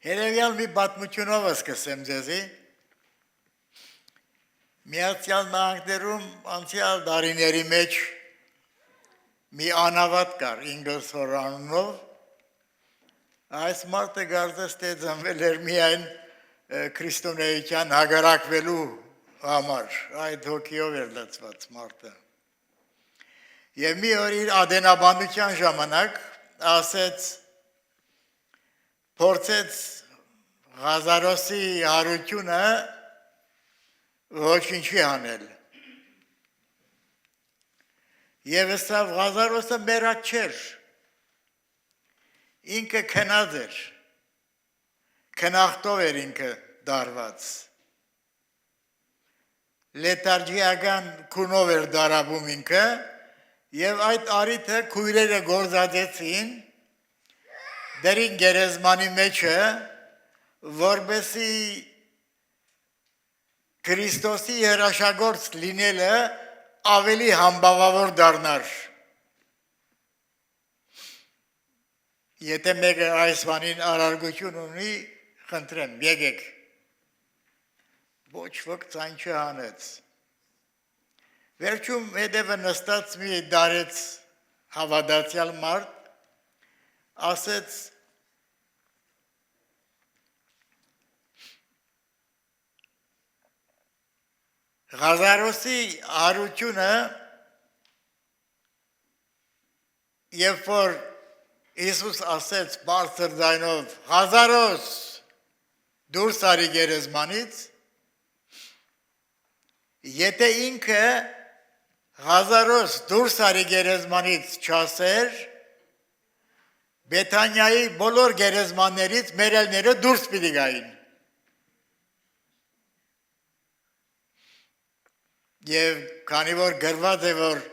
Երևյալ մի պատմությունով սկսեմ ձեզի։ Միացյալ Նահանգներում անցյալ տարիների մեջ մի անավատ կար Ինգլսոր անունով։ Այս մարդը կարծես թե ծնվել էր միայն քրիստոնեության հագարակվելու համար, այդ հոգիով էր լցված մարդը։ Եվ մի օր իր ադենաբանության ժամանակ ասեց, փորձեց Ղազարոսի հարությունը ոչինչի անել։ Եվ սա Ղազարոսը մեռած չէր, ինքը քնած էր, քնախտով էր ինքը դարված, լետարջիական քունով էր դարաբում ինքը, և այդ արիթը քույրերը գործածեցին, դրին գերեզմանի մեջը, որպեսզի Քրիստոսի երաշագործ լինելը ավելի համբավավոր դառնար։ Եթե մեկը այս բանին արարգություն ունի, խնդրեմ, եկեք։ Ոչ ոք ձայն չհանեց։ Վերջում հետևը նստած մի դարեց հավատացյալ մարդ, ասեց, Ղազարոսի հարությունը, երբ որ Իսուս ասեց բարձր ձայնով, Ղազարոս, դուրս արի գերեզմանից, եթե ինքը Ղազարոս դուրս արի գերեզմանից չասեր, Բեթանիայի բոլոր գերեզմաններից մերելները դուրս պիտի գային։ Եվ քանի որ գրված է, որ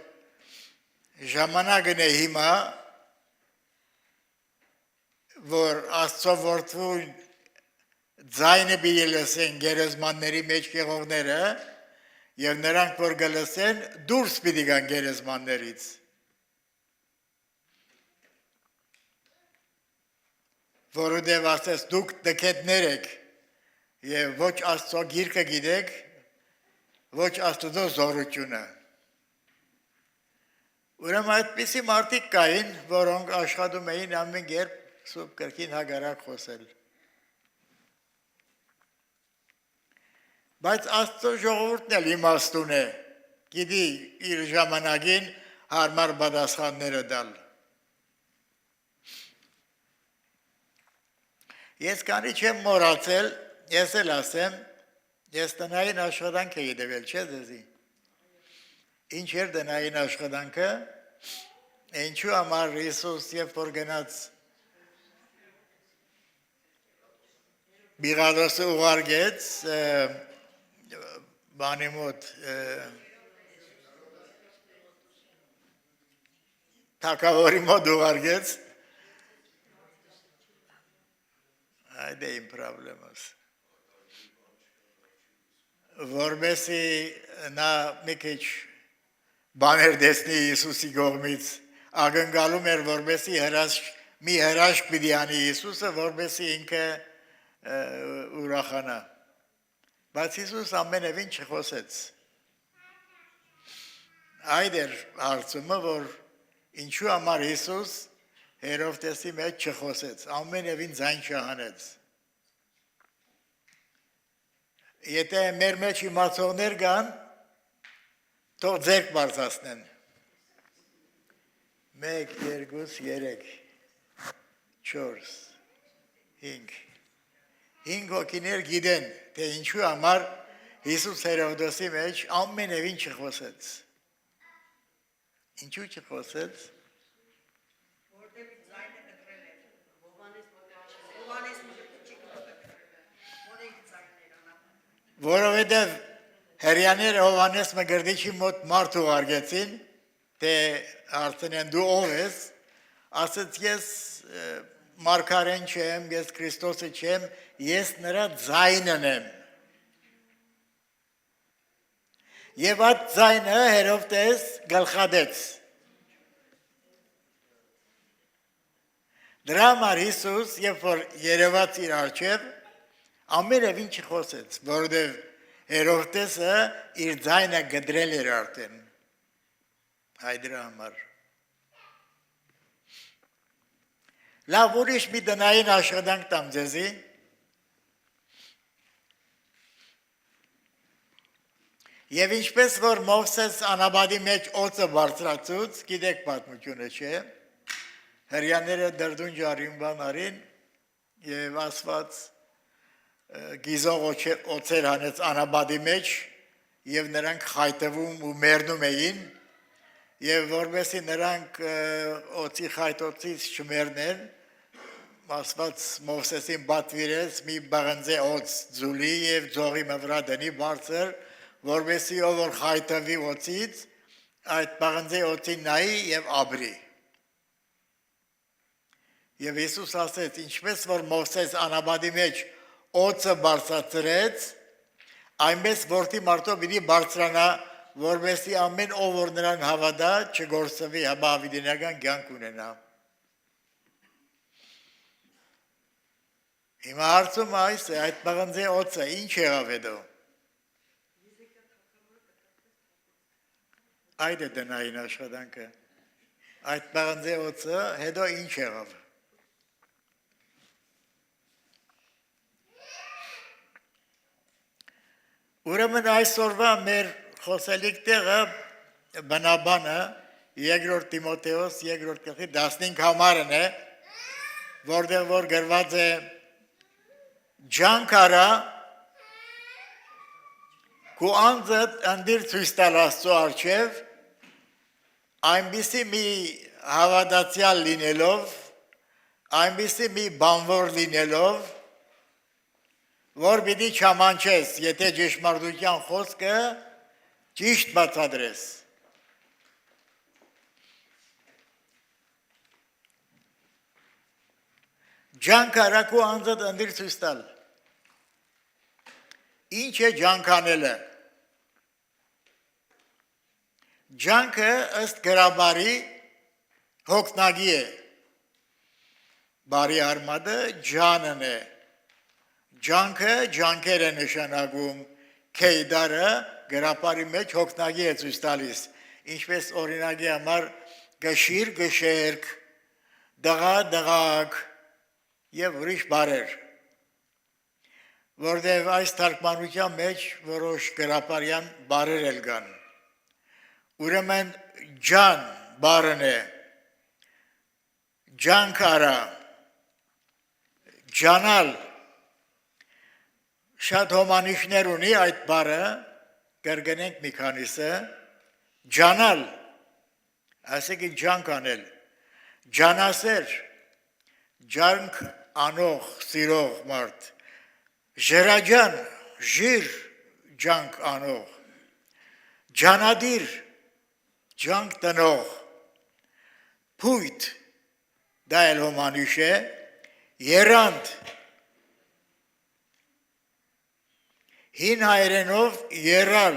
ժամանակն է հիմա, որ Աստծո որդու ձայնը պիտի լսեն գերեզմանների մեջ եղողները, և նրանք, որ կլսեն, դուրս պիտի գան գերեզմաններից։ Որովհետև ասես դուք տգետներ եք և ոչ Աստծո գիրկը գիտեք, ոչ Աստծո զորությունը։ Ուրեմն այդպիսի մարդիկ կային, որոնք աշխատում էին ամեն կերպ սուրբ կրկին հագարակ խոսել։ Բայց Աստծո ժողովուրդն էլ իմաստուն է, գիտի իր ժամանակին հարմար պատասխանները տալ։ Ես քանի չեմ մոռացել, ես էլ ասեմ, ես տնային աշխատանք էի տվել, չէ՞ ձեզի։ Ինչ էր տնային աշխատանքը, ինչու համար Հիսուս երբ որ գնաց Բիղադոսը ուղարկեց բանի մոտ թագավորի մոտ ուղարկեց, այդ է իմ պրոբլեմս, որպեսզի նա մի քիչ բաներ տեսնի Հիսուսի կողմից, ակնկալում էր, որպեսզի մի հրաշք պիտի անի Հիսուսը, որպեսզի ինքը ուրախանա։ Բայց Հիսուս ամենևին չխոսեց։ Այդ էր հարցումը, որ ինչու համար Հիսուս Հերովդեսի մեջ չխոսեց, ամենևին ձայն չհանեց։ Եթե մեր մեջ իմացողներ կան, թող ձեռք բարձրացնեն։ 1, 2, 3, 4, 5 հոգիներ գիտեն, թե ինչու համար Հիսուս Հերովդոսի մեջ ամենևին չխոսեց։ Ինչու չխոսեց։ Որովհետև հրյաները Հովհաննես Մկրտիչի մոտ մարդ ուղարկեցին, թե հարցնեն դու ով ես, ասեց ես մարգարեն չեմ, ես Քրիստոսը չեմ, ես նրա ձայնն եմ։ Եվ այդ ձայնը Հերովդես գլխադեց։ Դրա համար Հիսուս, երբ որ երևաց իր առջև, ամենև ինչի խոսեց, որովհետև Հերովդեսը իր ձայնը գդրել էր արդեն։ Այ դրա համար։ Լավ, ուրիշ մի տնային աշխատանք տամ ձեզի։ Եվ ինչպես որ Մովսես անաբադի մեջ օծը բարձրացուց, գիտեք պատմությունը չէ, հրյաները դրդուն ջարին բանարին և ասված գիզող օծեր հանեց անաբադի մեջ և նրանք խայտվում ու մերնում էին և որպեսզի նրանք օծի խայտոցից չմերնեն, ասված Մովսեսին պատվիրեց մի բաղնձե օծ ձուլի և ձողի մվրա դնի բարձր, որպեսզի ով որ խայտվի օծից, այդ բաղնձե օծին նայի և ապրի։ Եվ Հիսուս ասեց, ինչպես որ Մովսես անաբադի մեջ օծը բարձրացրեց, այնպես որդի մարդու պիտի բարձրանա, որպեսզի ամեն ով որ նրան հավատա, չգործվի, հապա հավիտենական կյանք ունենա։ Հիմա հարցումը այս է, այդ բաղնձե օծը ինչ եղավ հետո։ Այդ է տնային աշխատանքը։ Այդ բաղնձե օծը հետո ինչ եղավ։ Ուրեմն այսօրվա մեր խոսելիք տեղը բնաբանը երկրորդ Տիմոթեոս երկրորդ գլխի 15 համարն է, որտեղ որ գրված է ջանք արա քու անձդ ընդիր ցույց տալ Աստծո առջև այնպիսի մի հավատացյալ լինելով, այնպիսի մի բանվոր լինելով, որ պիտի չամանչես, եթե ճշմարտության խոսքը ճիշտ բացատրես։ Ջանք արա քու անձդ ընդիր ցույց տալ։ Ինչ է ջանք անելը։ Ջանքը ըստ գրաբարի հոգնագի է։ Բարի արմատը ջանն է։ Ջանքը ջանքեր է նշանակում, քեյդարը գրաբարի մեջ հոգնագի է ցույց տալիս, ինչպես օրինակի համար գշիր, գշերք, դղա, դղակ և ուրիշ բարեր, որտև այս թարգմանության մեջ որոշ գրաբարյան բարեր էլ կան։ Ուրեմն ջան բարն է, ջանք արա, ջանալ, շատ հոմանիշներ ունի այդ բարը, կրկնենք մի քանիսը, ջանալ, ասեկին ջանք անել, ջանասեր, ջանք անող, սիրող մարդ, ժերաջան, ժիր, ջանք անող, ջանադիր, ջանք տնող, փույթ, դա էլ հոմանիշ է, երանդ, հին հայերենով երալ,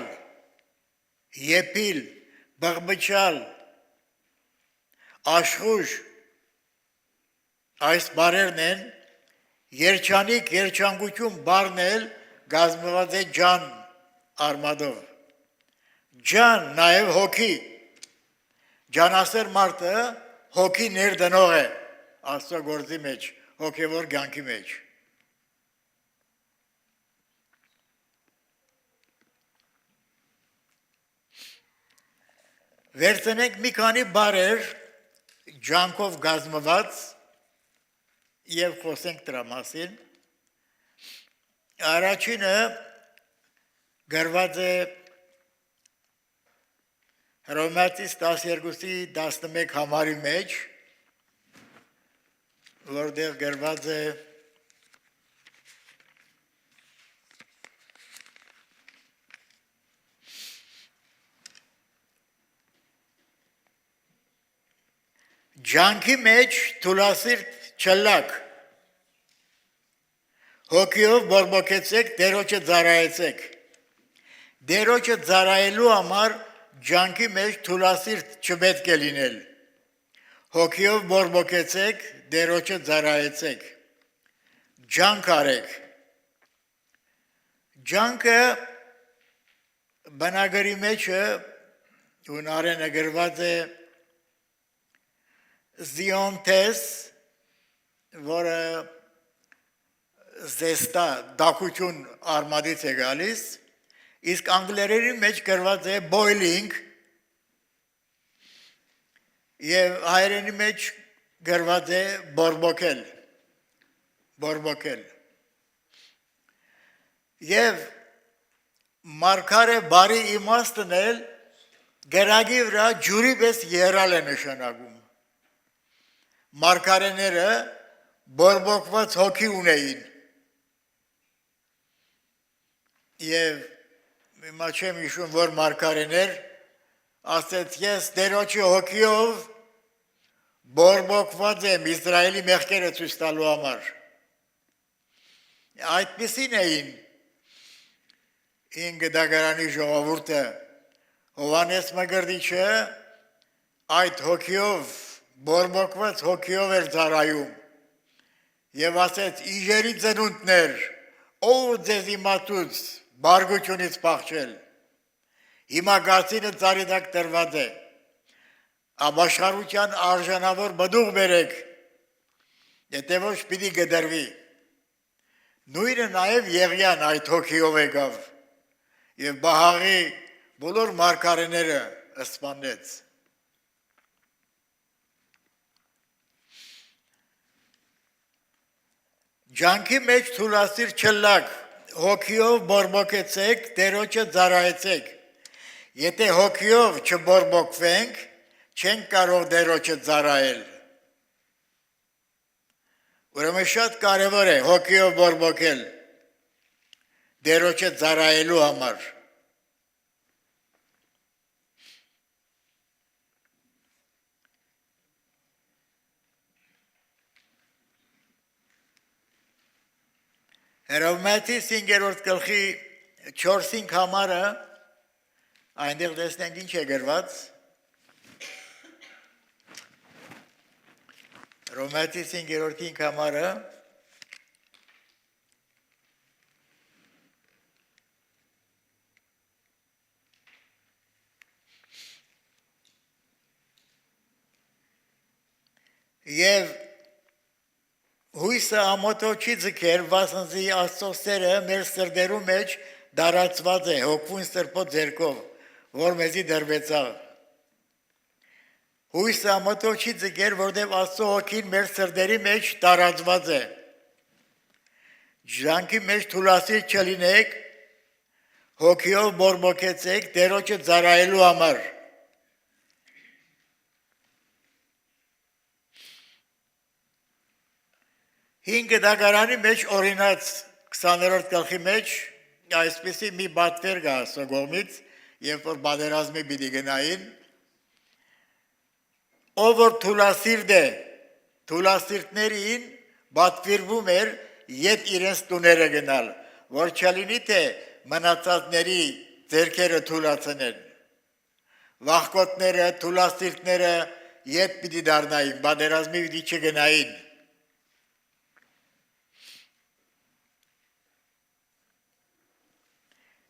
եպիլ, բղբչալ, աշխուժ, այս բարերն են, երջանիկ, երջանկություն բարն էլ գազմված է ջան արմատով։ Ջան, նաև հոգի, ջանասեր մարդը հոգի ներդնող է Աստծո գործի մեջ, հոգևոր կյանքի մեջ։ Վերցնենք մի քանի բարեր ջանքով գազմված և խոսենք դրա մասին։ Առաջինը գրված է Հռոմեացիս 12-ի 11 համարի մեջ, որտեղ գրված է ջանքի մեջ թուլասիրտ չլակ, հոգիով բորբոքեցեք, Տերոջը ծառայեցեք։ Տերոջը ծառայելու համար ջանքի մեջ թուլասիրտ չպետք է լինել։ հոգիով բորբոքեցեք, դերոջը ծառայեցեք, ջանք արեք, ջանքը բնագրի մեջը հունարենը գրված է զիոնտես, որը զեստա դակություն արմադից է գալիս, իսկ անգլերենի մեջ գրված է boiling և հայերենի մեջ գրված է բորբոքել, և մարգարե բարի իմաստն էլ գրագի վրա ջուրի պես եռալ է նշանակում, մարգարեները բորբոքված հոգի ունեին, և հիմա չեմ հիշում, որ մարգարեներ ասեց ես դերոջի հոգիով բորբոքված եմ Իսրայելի մեղքերը ցույց տալու համար, այդպիսին էին ինքը դագարանի ժողովուրդը, Հովհաննես Մկրտիչը այդ հոգիով, բորբոքված հոգիով էր ծառայում և ասեց իժերի ծնունդներ, ով ձեզ իմացուց բարգությունից փախչել, հիմա գացինը ծառի տակ տրված է, ապաշխարության արժանավոր բդուղ բերեք, եթե ոչ պիտի գդրվի, նույնը նաև Եղիան այդ հոգիով եկավ և Բահաղի բոլոր մարգարեները սպանեց։ Ջանքի մեջ թուլասիր չլակ, հոգիով բորբոքեցեք, դերոջը ծառայեցեք, եթե հոգիով չբորբոքվենք, չենք կարող դերոջը ծառայել։ Ուրեմն շատ կարևոր է հոգիով բորբոքել դերոջը ծառայելու համար։ Հռոմեացիս 5-րդ գլխի 4-5 համարը այնտեղ տեսնենք ինչ է գրված։ Հռոմեացիս 5-րդ 5 համարը և հույսը ամոթով չի ձգեր, վասնզի Աստծո սերը մեր սրտերու մեջ դարածված է հոգվուն սրբո ձեռքով, որ մեզի դրվեցավ։ Հույսը ամոթով չի ձգեր, որտև Աստծո հոգին մեր սրտերի մեջ տարածված է։ Ջանքի մեջ թուլասիր չլինեք, հոգիով բորբոքեցեք դերոջը ծառայելու համար։ 5 դագարանի մեջ օրինած 20-րդ գլխի մեջ այսպիսի մի բատվեր կա Աստծո կողմից, երբ որ պատերազմի պիտի գնային, ով որ թուլասիրտ է, թուլասիրտներին պատվիրվում էր ետ իրենց տուները գնալ, որ չլինի թե մնացածների ձեռքերը թուլացնեն, վախկոտները, թուլասիրտները ետ պիտի դառնային, պատերազմի պիտի չգնային։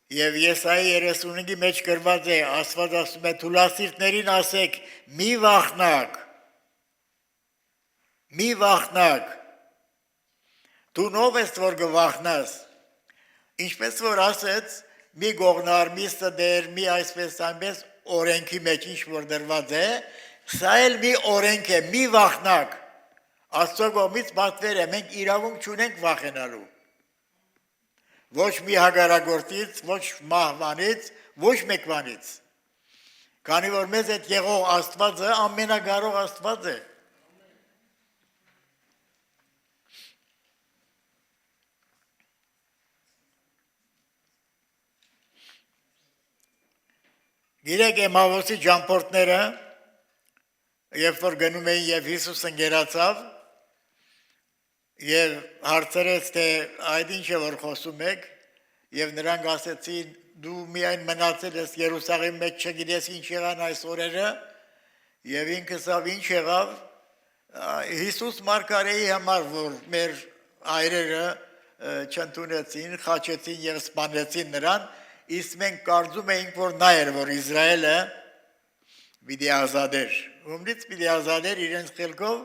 Եվ Եսայի 35-ի մեջ գրված է, Աստված ասում է թուլասիրտներին ասեք, մի վախնակ, դու ով ես, որ գվախնաս, ինչպես որ ասեց, մի գողնար, մի ստեր, մի այսպես այնպես օրենքի մեջ ինչ որ դրված է, սա էլ մի օրենք է, մի վախնակ, Աստծո կողմից պատվեր է, մենք իրավունք չունենք վախենալու։ Ոչ մի հագարագործից, ոչ մահվանից, ոչ մեկվանից։ Քանի որ մեզ այդ եղող Աստվածը ամենակարող Աստված է։ Գիրեք Էմավոսի ճամփորդները, երբ որ գնում էին եւ Հիսուսը գերացավ, և հարցրեց, թե այդ ինչ է, որ խոսում եք, և նրանք ասեցին, դու միայն մնացել ես Երուսաղեմ մեջ չգիտես ինչ եղան այս օրերը, և ինքս ինչ եղավ, Հիսուս Մարգարեի համար, որ մեր այրերը չընդունեցին, խաչեցին եւ սպանեցին նրան, իսկ մենք կարծում էինք, որ նա էր, որ Իսրայելը պիտի ազատեր։ Ումնից պիտի ազատեր իրենց խելքով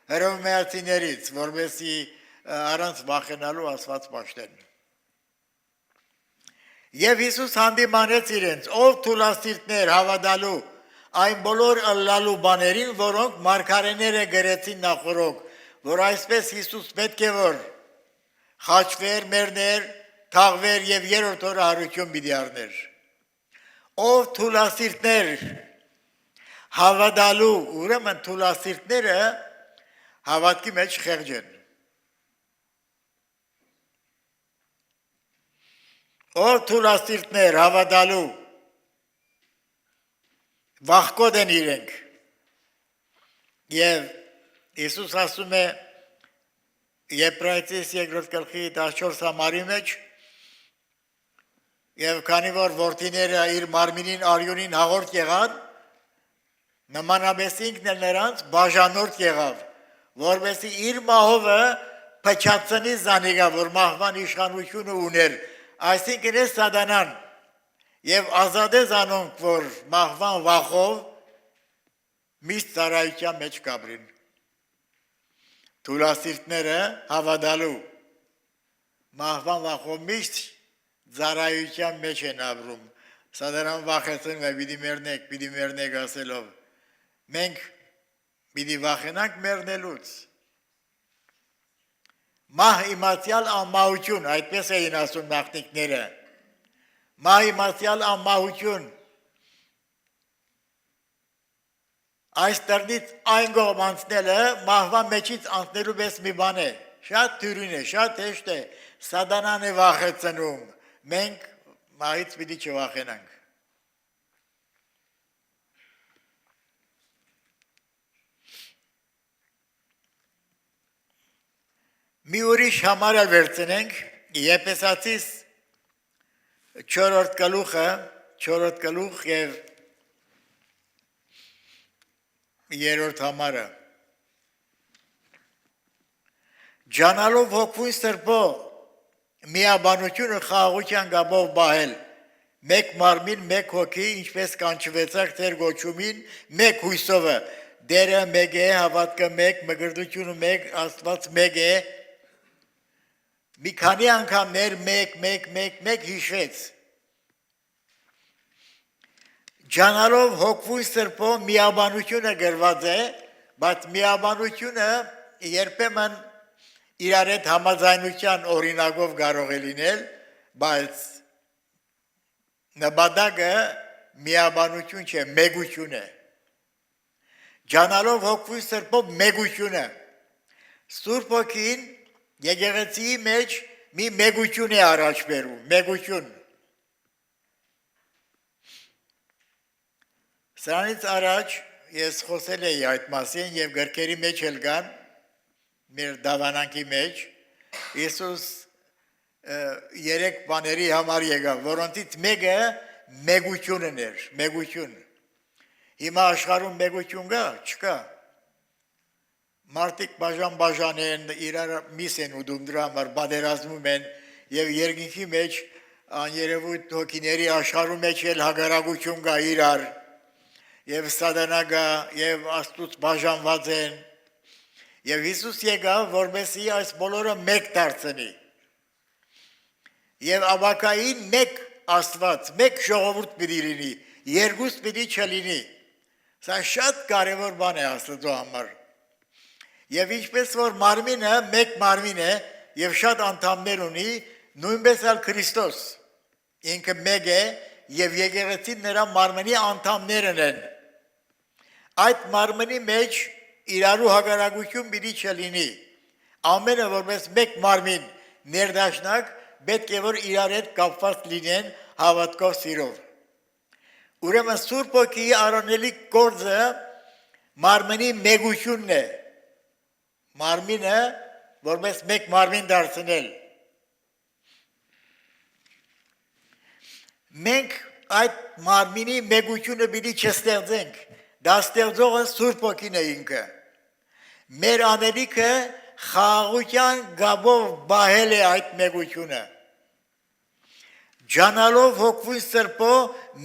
հրոմեացիներից, որովհետեւ առանց վախենալու Աստված պաշտեն։ Եվ Հիսուս հանդիմանեց իրենց, ով թուլասիրտներ հավատալու այն բոլոր ըլլալու բաներին, որոնք մարգարեները գրեցին նախորոք, որ այսպես Հիսուս պետք է որ խաչվեր, մեռներ, թաղվեր եւ երրորդ օրը հարություն պիտի առներ։ Ով թուլասիրտներ հավատալու, ուրեմն թուլասիրտները հավատքի մեջ խեղճ են։ Ով թուլասիրտներ հավատալու վախկոտ են իրենք։ Եվ Հիսուս ասում է Եբրայեցիս 2:14 համարի մեջ, եւ քանի որ որդիները իր մարմինին արյունին հաղորդ եղան, նմանապես ինքն էլ նրանց բաժանորդ եղավ, որովհետեւ իր մահովը փչացնի զանիգա, որ մահվան իշխանությունը ուներ, այսինքն է սատանան, եւ ազատե զանոնք, որ մահվան վախով միշտ ծառայության մեջ կապրին։ Թուլասիրտները հավատալու մահվան վախով միշտ ծառայության մեջ են ապրում։ Սատանան վախեցնում է, պիտի մեռնեք ասելով։ Մենք պիտի վախենանք մեռնելուց։ Մահ իմացյալ անմահություն, այդպես էին ասում նախնիկները։ Մահ իմացյալ անմահություն։ Այս տրնից այն կողմ անցնելը մահվան մեջից անցնելու պես մի բան է, շատ թյուրին է, շատ հեշտ է, սատանան է վախեցնում, մենք մահից պիտի չվախենանք։ Մի ուրիշ համարը վերցնենք, Եփեսացիս 4-րդ գլուխ եւ 3-րդ համարը։ Ջանալով հոգվույն սրբո միաբանությունը խաղաղության գաբով բահել, մեկ մարմին, մեկ հոգի, ինչպես կանչվեցաք թեր գոչումին, մեկ հույսովը, դերը մեկ է, հավատքը մեկ, մգրտությունը մեկ, Աստված մեկ է, մի քանի անգամներ մեկ հիշվեց։ Ջանալով հոգվույն սրբո միաբանությունը գրված է, բայց միաբանությունը երբեմն իրար հետ համաձայնության օրինակով կարող է լինել, բայց նպատակը միաբանություն չէ, մեգություն է։ Ջանալով հոգվույն սրբո մեգությունը։ Սուրբ Հոգին եկեղեցիի մեջ մի մեգություն է առաջ բերում, մեգություն։ Սրանից առաջ ես խոսել էի այդ մասին եւ գրքերի մեջ էլ կան, մեր դավանանքի մեջ, Հիսուս 3 բաների համար եկավ, որոնցից մեկը մեգությունն էր, մեգություն։ Հիմա աշխարհում մեգություն կա, չկա։ Մարդիկ բաժան են, իրար միս են ուտում դրա համար, պատերազմում են եւ երկինքի մեջ աներևույթ հոգիների աշխարհում մեջ էլ հագարակություն կա իրար։ Եվ սատանա գա, եւ Աստծուց բաժանված են, եւ Հիսուս եկավ, որպեսզի այս բոլորը մեկ դարձնի, եւ ավակային մեկ Աստված, մեկ ժողովուրդ պիտի լինի, երկուստ պիտի չլինի, սա շատ կարևոր բան է Աստծո համար, եւ ինչպես որ մարմինը մեկ մարմին է, եւ շատ անդամներ ունի, նույնպես էլ Քրիստոս, ինքը մեկ է, եւ եկեղեցին նրա մարմնի անդամներն են, այդ մարմնի մեջ իրարու հագարակություն պիտի չլինի, ամենը որպես մեկ մարմին ներդաշնակ պետք է որ իրար հետ կապված լինեն հավատքով սիրով։ Ուրեմն Սուրբ Հոգիի արանելի գործը մարմնի մեգությունն է, մարմինը որպես մեկ մարմին դարձնել։ Մենք այդ մարմինի մեգությունը պիտի չստեղծենք, դա ստեղծողը Սուրբ Հոգին է ինքը։ մեր անելիքը խաղաղության գաբով բահել է այդ մեգությունը։ Ջանալով հոգվույն սրբո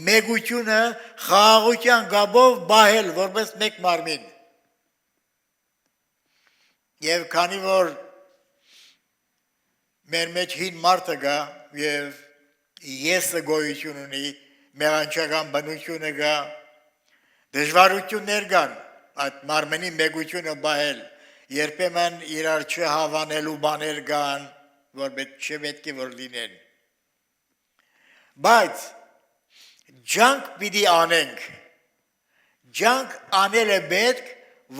մեգությունը խաղաղության գաբով բահել, որպես մեկ մարմին։ Եվ քանի որ մեր մեջ հին մարդը գա եւ եսը գոյություն ունի, մեղանչական բնությունը գա, դժվարություններ կան այդ մարմնի մեգությունը բահել, երբեմն իրար չհավանելու բաներ կան, որ չպետք է որ լինեն։ Բայց ջանք պիտի անենք, ջանք անել է պետք,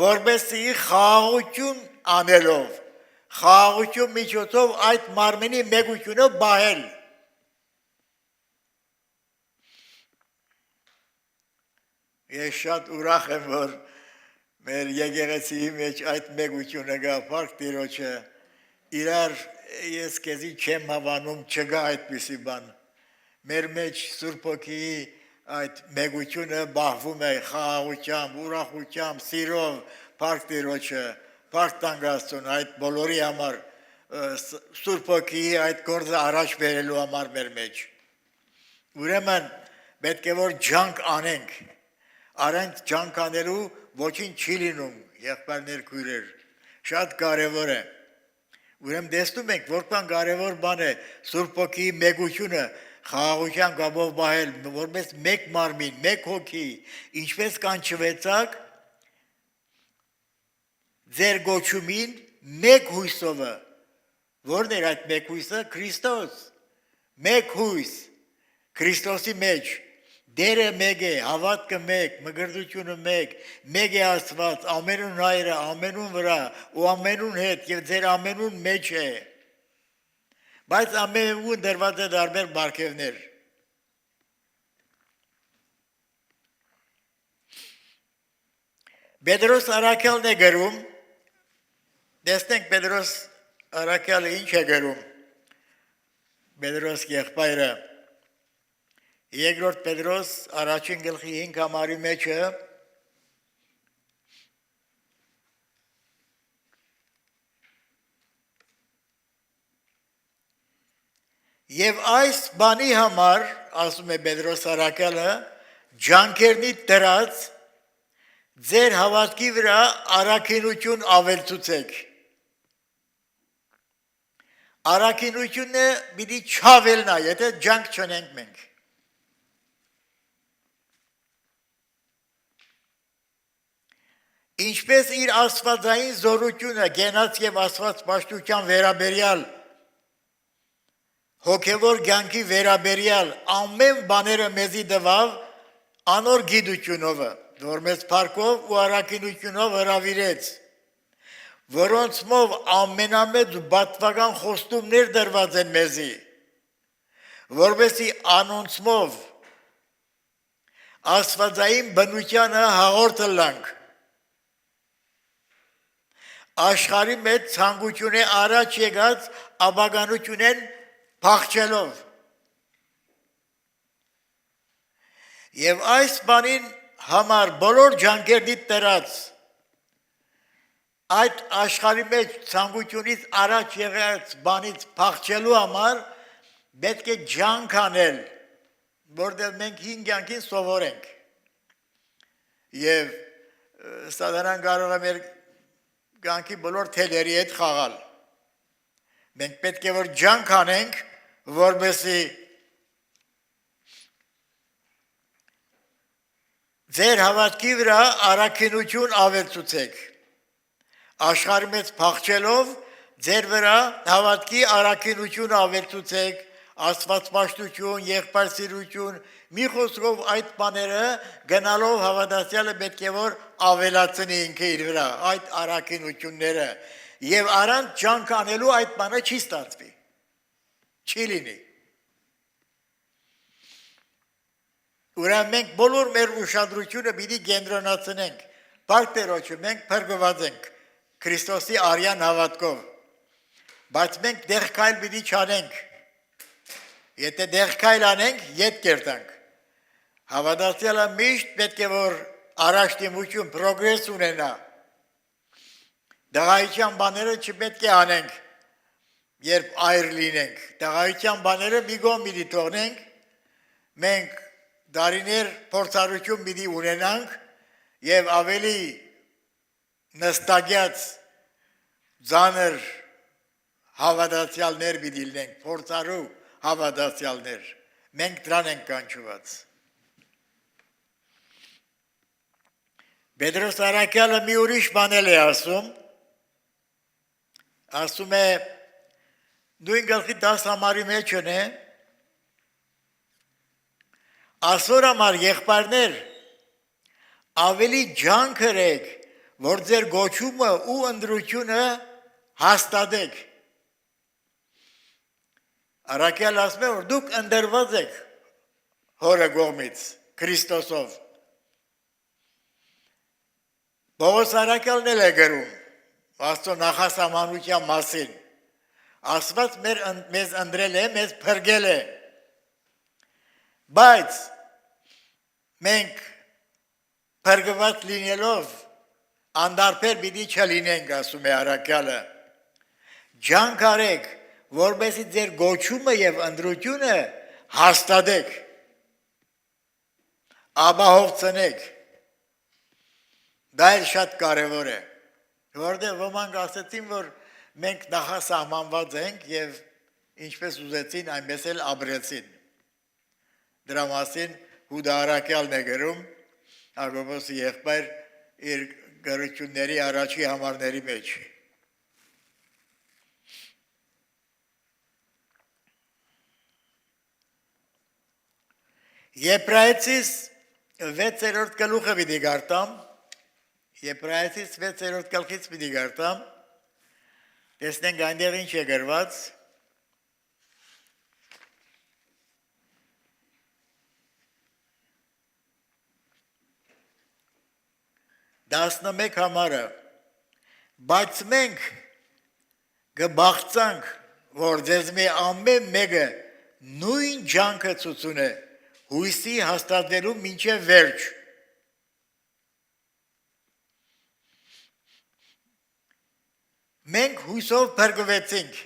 որպեսզի խաղաղություն անելով, խաղաղություն միջոցով այդ մարմնի մեգությունը բահել։ Ես շատ ուրախ եմ, որ մեր եկեղեցիի մեջ այդ մեգությունը գա, Փառք Տիրոջը, իրար ես քեզի չեմ հավանում, չգա այդպիսի բան։ Մեր մեջ Սուրբ Հոգիի այդ մեգությունը բահվում է խաղաղությամբ, ուրախությամբ, սիրով, Փառք Տիրոջը, Փառք տանք Աստծուն այդ բոլորի համար, Սուրբ Հոգիի այդ գործը առաջ բերելու համար մեր մեջ։ Ուրեմն պետք է որ ջանք անենք, առանց ջանք անելու ոչինչ չի լինում, եղբայրներ, քույրեր, շատ կարևոր է։ Ուրեմն տեսնում ենք, որքան կարևոր բան է Սուրբ Հոգիի մեգությունը խաղաղության գաբով բահել, որպես մեկ մարմին, մեկ հոգի, ինչպես կանչվեցաք ձեր գոչումին մեկ հույսովը, որն էր այդ մեկ հույսը, Քրիստոս, մեկ հույս, Քրիստոսի մեջ, դերը մեկ է, հավատքը մեկ, մգրտությունը մեկ, մեկ է Աստված, ամենուն հայրը, ամենուն վրա ու ամենուն հետ եւ ձեր ամենուն մեջ է։ Բայց ամենուն դրված է տարբեր բարգևներ։ Պետրոս առաքյալն է գրում, տեսնենք Պետրոս առաքյալը ինչ է գրում, Պետրոս եղբայրը, Երկրորդ Պետրոս առաջին գլխի 5 համարի մեջը եւ այս բանի համար, ասում է Պետրոս առաքյալը, ջանքերնի դրած ձեր հավատքի վրա առաքինություն ավելցուցեք։ Առաքինությունը պիտի չավելնա, եթե ջանք չունենք մենք։ Ինչպես իր աստվածային զորությունը գենաց եւ աստված պաշտության վերաբերյալ հոգևոր կյանքի վերաբերյալ ամեն բաները մեզի տվավ անոր գիտությունով, որ մեզ փառքով ու առաքինությունով հրավիրեց, որոնցմով ամենամեծ բատվական խոստումներ դրված են մեզի, որովհետեւ անոնցմով աստվածային բնությանը հաղորդը լանք, աշխարհի մեջ ցանկություն է առաջ եկած աբականությունեն փախչելով։ Եվ այս բանին համար բոլոր ջանքերնի դրած այդ աշխարհի մեջ ցանկությունից առաջ եկած բանից փախչելու համար պետք է ջանք անել, որտեղ մենք հին կյանքին սովորենք։ Եվ սատանան կարող է մեր կյանքի բոլոր թելերի հետ խաղալ։ Մենք պետք է որ ջանք անենք, որպեսզի ձեր հավատքի վրա առաքինություն ավելցուցեք։ Աշխարհի մեջ փախչելով ձեր վրա հավատքի առաքինություն ավելցուցեք, աստվածպաշտություն, եղբայրսիրություն, մի խոսքով այդ բաները գնալով հավատացյալը պետք է որ ավելացնի ինքը իր վրա այդ առաքինությունները եւ առանց ջանք անելու այդ բանը չի ստացվի, չի լինի։ Ուրեմն մենք բոլոր մեր ուշադրությունը պիտի կենտրոնացնենք, Փառք Տերոջը, մենք փրկված ենք Քրիստոսի արյան հավատքով, բայց մենք դեղքայլ պիտի չանենք, եթե դեղքայլ անենք, ետ կերտանք։ Հավատացյալը միշտ պետք է որ առաջտիմություն, պրոգրես ունենա, Դղայության բաները չպետք է անենք, երբ այր լինենք, դղայության բաները մի գոմ պիտի թողնենք, մենք դարիներ փորձառություն պիտի ունենանք եւ ավելի նստագյաց ձանր հավատացյալներ պիտի լինենք, փորձառու հավատացյալներ, մենք դրան ենք կանչված։ Պետրոս Արաքյալը մի ուրիշ բան է ասում է նույն գլխի 10 համարի մեջ է ասոր համար եղբայրներ ավելի ջանք ըրեք, որ ձեր գոչումը ու ընտրությունը հաստատեք։ Արաքյալ ասում է, որ դուք ընտրված եք հորը կողմից Քրիստոսով։ Պողոս Արաքյալն էլ է գրում Աստծո նախասահմանության մասին։ Աստված մեզ ընտրել է, մեզ փրկել է։ Բայց մենք փրկված լինելով անդարբեր պիտի չլինենք, ասում է Արաքյալը։ Ջանք արեք, որպեսզի ձեր գոչումը եւ ընտրությունը հաստատեք, ապահովցնեք։ Դա էլ շատ կարևոր է, որտեղ ոմանք ասեցին, որ մենք նախասահմանված ենք եւ ինչպես ուզեցին, այնպես էլ ապրեցին։ Դրա մասին Հուդա Արաքյալն է գրում Հակոբոսի եղբայր իր գրությունների առաջի համարների մեջ։ Եբրայեցիս 6-րդ գլուխը պիտի գարտամ, Եբրայեցիս 6-րդ գլխից պիտի գարտամ, տեսնենք այնտեղ ինչ է գրված։ 11 համարը, բայց մենք կբաղցանք, որ ձեզ մի ամեն մեկը նույն ջանքը ցուցունե, հույսի հաստատելու մինչև վերջ։ Մենք հույսով փրկվեցինք,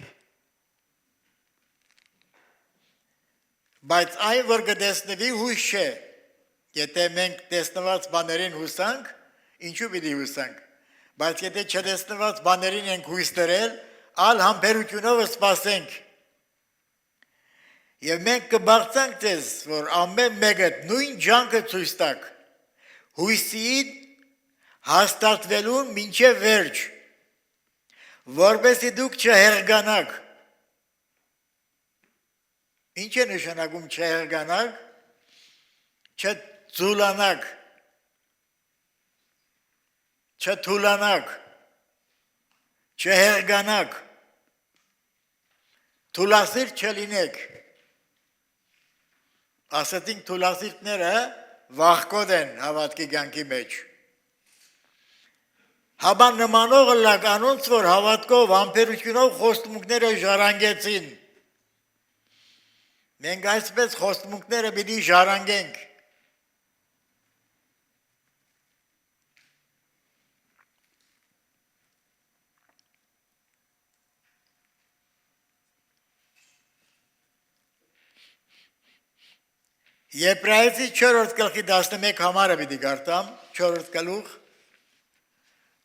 բայց այն, որ կտեսնվի հույս չէ, եթե մենք տեսնված բաներին հուսանք, ինչու պիտի հուսանք, բայց եթե չտեսնված բաներին ենք հույս դրել, ալ համբերությունով սպասենք։ Եվ մենք կբաղցանք ձեզ, որ ամեն մեկը նույն ջանքը ցույց տաք, հույսին հաստատվելուն մինչև վերջ, որպեսզի դուք չհեղգանաք։ Ինչ է նշանակում չհեղգանաք, չձուլանաք, չթուլանաք, չհեղգանաք, թուլասիրտ չլինեք։ Ասեցինք թուլասիրտները վախկոտ են հավատքի կյանքի մեջ։ Հաբան նմանողը լակ անոնց, որ հավատքով, համբերությունով խոստմունքները ժառանգեցին։ Մենք այսպես խոստմունքները պիտի ժառանգենք։ Եբրայեցի 4-րդ գլխի 11 համարը պիտի գարտամ, 4-րդ գլուխ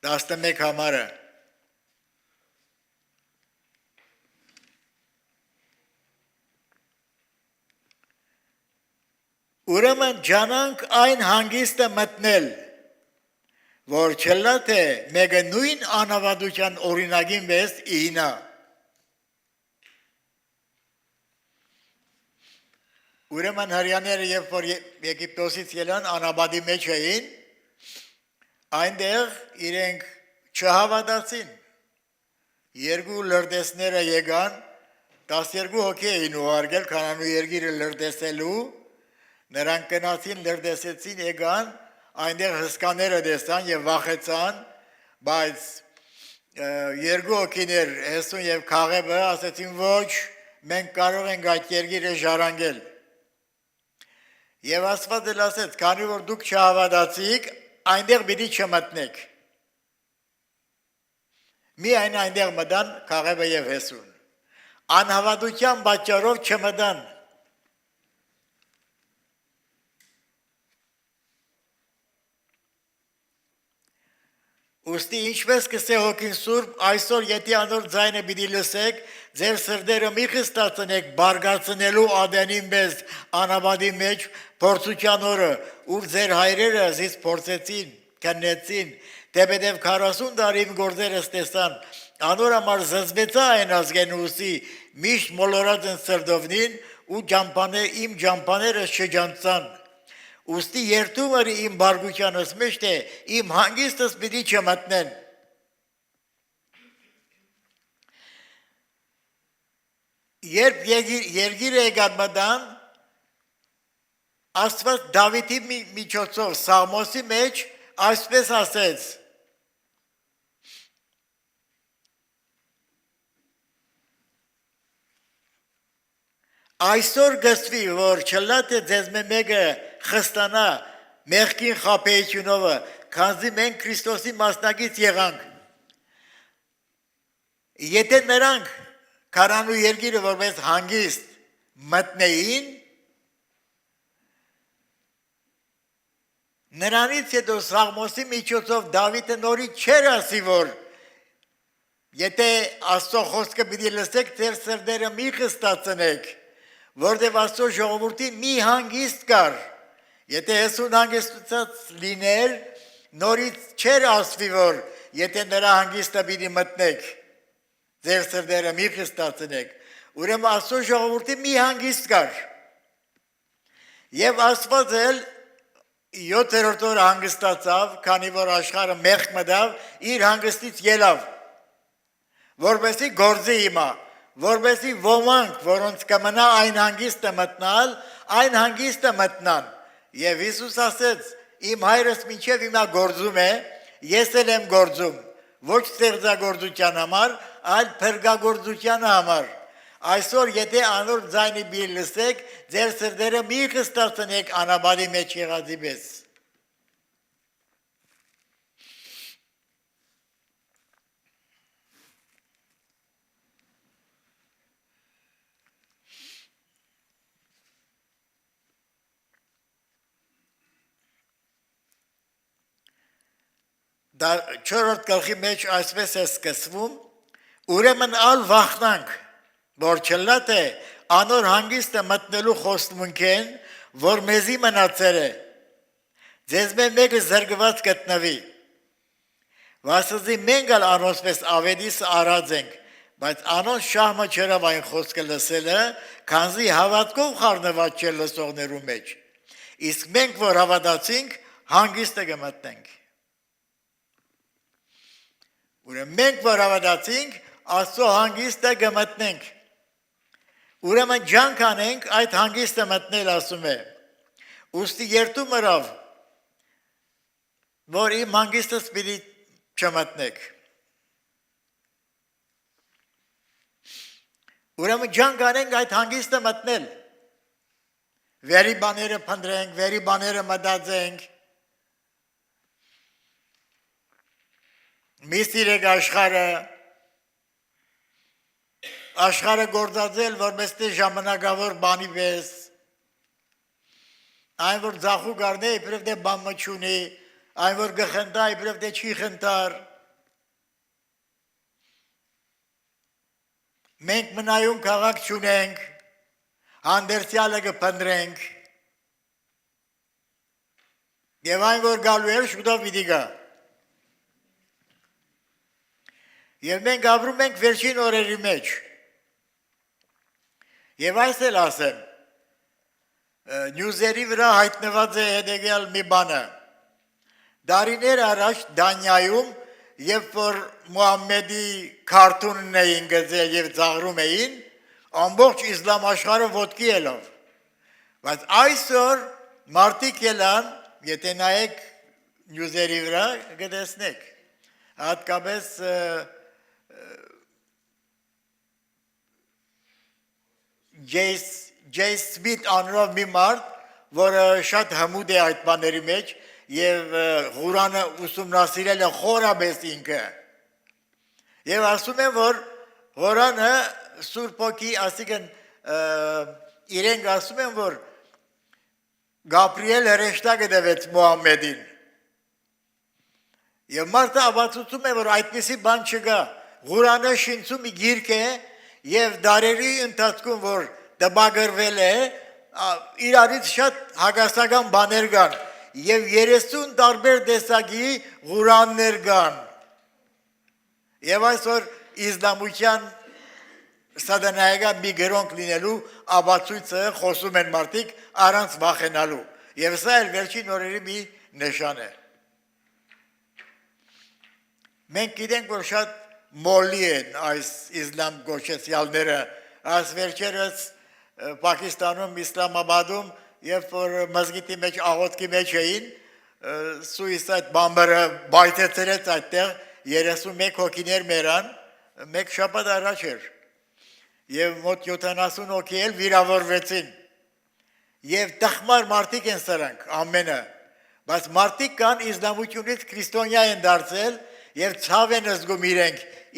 11 համարը։ Ուրեմն ջանանք այն հանգիստը մտնել, որ չլա թե մեկը նույն անավատության օրինակին վես իհինա։ Ուրեմն հրյաները, երբ որ Եգիպտոսից ելան անաբադի մեջ էին, այնտեղ իրենք չհավատացին։ Երկու լրտեսները եկան, 12 հոգի էին ուղարկել Քանանու երկիրը լրտեսելու, նրանք գնացին, լրտեսեցին, եկան, այնտեղ հսկաները տեսան եւ վախեցան, բայց երկու հոգիներ Հեսուն եւ Քաղեբը ասեցին ոչ, մենք կարող ենք այդ երկիրը ժառանգել։ Եվ Աստված էլ ասեց, քանի որ դուք չհավատացիք, այնտեղ պիտի չմտնեք։ Միայն այնտեղ մտան Քաղեբը եւ Հեսուն։ Անհավատության պատճառով չմտան։ Ուստի ինչպես կսե հոգին Սուրբ, այսօր եթե անոր ձայնը պիտի լսեք, ձեր սրտերը մի խստացնեք բարգացնելու ադենին մեզ անաբադի մեջ փորձության օրը, ուր ձեր հայրերը զիս փորձեցին, քննեցին, դեպետև 40 տարի իմ գործերս տեսան, անոր համար զզվեցա այն ազգեն ուսի, միշտ մոլորած են սրդովնին ու իմ ջամպաները շջանցան։ Ուստի երթումըր իմ բարգությանս մեջ թե իմ հանգիստս պիտի չմտնեն։ Երբ երգիրը եկան մտան, Աստված Դավիթի միջոցով Սաղմոսի մեջ այսպես ասեց. Այսօր գսվի, որ չլատ է ձեզ մեկը խստանա մեղքին խաբեությունովը, քանզի մենք Քրիստոսի մասնակից եղանք։ Եթե նրանք քարանու երգիրը որպես հանգիստ մտնեին, նրանից հետո Սաղմոսի միջոցով Դավիթը նորից չէր ասի, որ եթե Աստծո խոսքը պիտի լսեք, ձեր սրտերը մի խստացնեք, որտև Աստծո ժողովրդին մի հանգիստ կար, եթե Հեսուն հանգստացած լիներ, նորից չէր ասվի, որ եթե նրա հանգիստը պիտի մտնեք, ձեր սրտերը մի խստացնեք, ուրեմն Աստծո ժողովրդին մի հանգիստ կար, և Աստված էլ 7-րդ օրը հանգստացավ, քանի որ աշխարհը մեղք մտավ, իր հանգստից ելավ, որպեսզի գործի հիմա, որպեսզի ոմանք, որոնց կմնա այն հանգիստը մտնալ, այն հանգիստը մտնան։ Եվ Հիսուս ասեց, իմ հայրս մինչև հիմա գործում է, ես էլ եմ գործում, ոչ ստեղծագործության համար, այլ փրկագործության համար։ Այսօր եթե անոր ձայնի բի լսեք, ձեր սրտերը մի խստացնեք անաբադի մեջ եղածի պես։ Չորրորդ գլխի մեջ այսպես է սկսվում, ուրեմն ալ վախնանք, որ չլատ է անոր հանգիստը մտնելու խոստմունքեն, որ մեզի մնացել է, ձեզ մեկը զրկված գտնվի, վասզի մենք ալ անոնցպես ավետիս արած ենք, բայց անոնց շահմը չերավ այն խոսքը լսելը, քանզի հավատքով խառնված չէ լսողներու մեջ, իսկ մենք որ հավատացինք, հանգիստը կմտնենք։ Ուրեմն մենք որ հավատացինք, Աստծո հանգիստը կմտնենք։ Ուրեմն ջանք անենք այդ հանգիստը մտնել, ասում է։ Ուստի երթում ըրավ, որ իմ հանգիստս պիտի չմտնեք։ Ուրեմն ջանք անենք այդ հանգիստը մտնել։ Վերի բաները փնտրենք, վերի բաները մտածենք, մի սիրեք աշխարհը գործածել, որպես թե ժամանակավոր բանի պես, այն որ ձախու գարնե, իբրև թե բան մչունի, այն որ գխնդա, իբրև թե չի խնդար, մենք մնայուն քաղաք չունենք, հանդերձյալը կփնտրենք, և այն որ գալու էր, շուտով պիտի գա։ Եվ մենք ապրում ենք վերջին օրերի մեջ։ Եվ այս էլ ասեմ, նյուզերի վրա հայտնված է հետևյալ մի բանը։ Դարիներ առաջ Դանիայում, երբ որ Մուհամմեդի քարտունն էին գծել և ծաղրում էին, ամբողջ իսլամ աշխարհը ոտքի ելավ։ Բայց այսօր մարդիկ ելան, եթե նայեք նյուզերի վրա, կտեսնեք, հատկապես Ջեյ Սմիթ անունով մի մարդ, որը շատ հմուտ է այդ բաների մեջ և Ղուրանը ուսումնասիրել է խորապես ինքը Եվ ասում են, որ Ղուրանը Սուրբ Օքի, ասիկն իրենք ասում են, որ Գաբրիել հրեշտակը տվեց Մուհամմեդին։ Եվ մարդը ապացուցում է, որ այդպիսի բան չկա։ Ղուրանը շինցում գիրք է եւ դարերի ընթացքում, որ դպագրվել է, իրարից շատ հակասական բաներ կան եւ 30 տարբեր տեսակի Ղուրաններ կան։ Եվ այսօր իսլամության սադանայական մի գրոնք լինելու ապացույցը խոսում են մարդիկ առանց վախենալու։ Եվ սա էլ վերջին օրերի մի նշան է։ Մենք գիտենք, որ շատ մոլի են այս իսլամ գոչեցյալները, այս վերջերս Պակիստանում, Իսլամաբադում, երբ որ մզգիտի մեջ աղոթքի մեջ էին, սուիսայդ բամբերը բայթեցրեց այդտեղ 31 հոգիներ մերան, մեկ շաբաթ առաջ էր, և մոտ 70 հոգի էլ վիրավորվեցին, և տխմար մարդիկ են սրանք ամենը, բայց մարդիկ կան իսլամությունից քրիստոնյա են դարձել և ցավ են զգում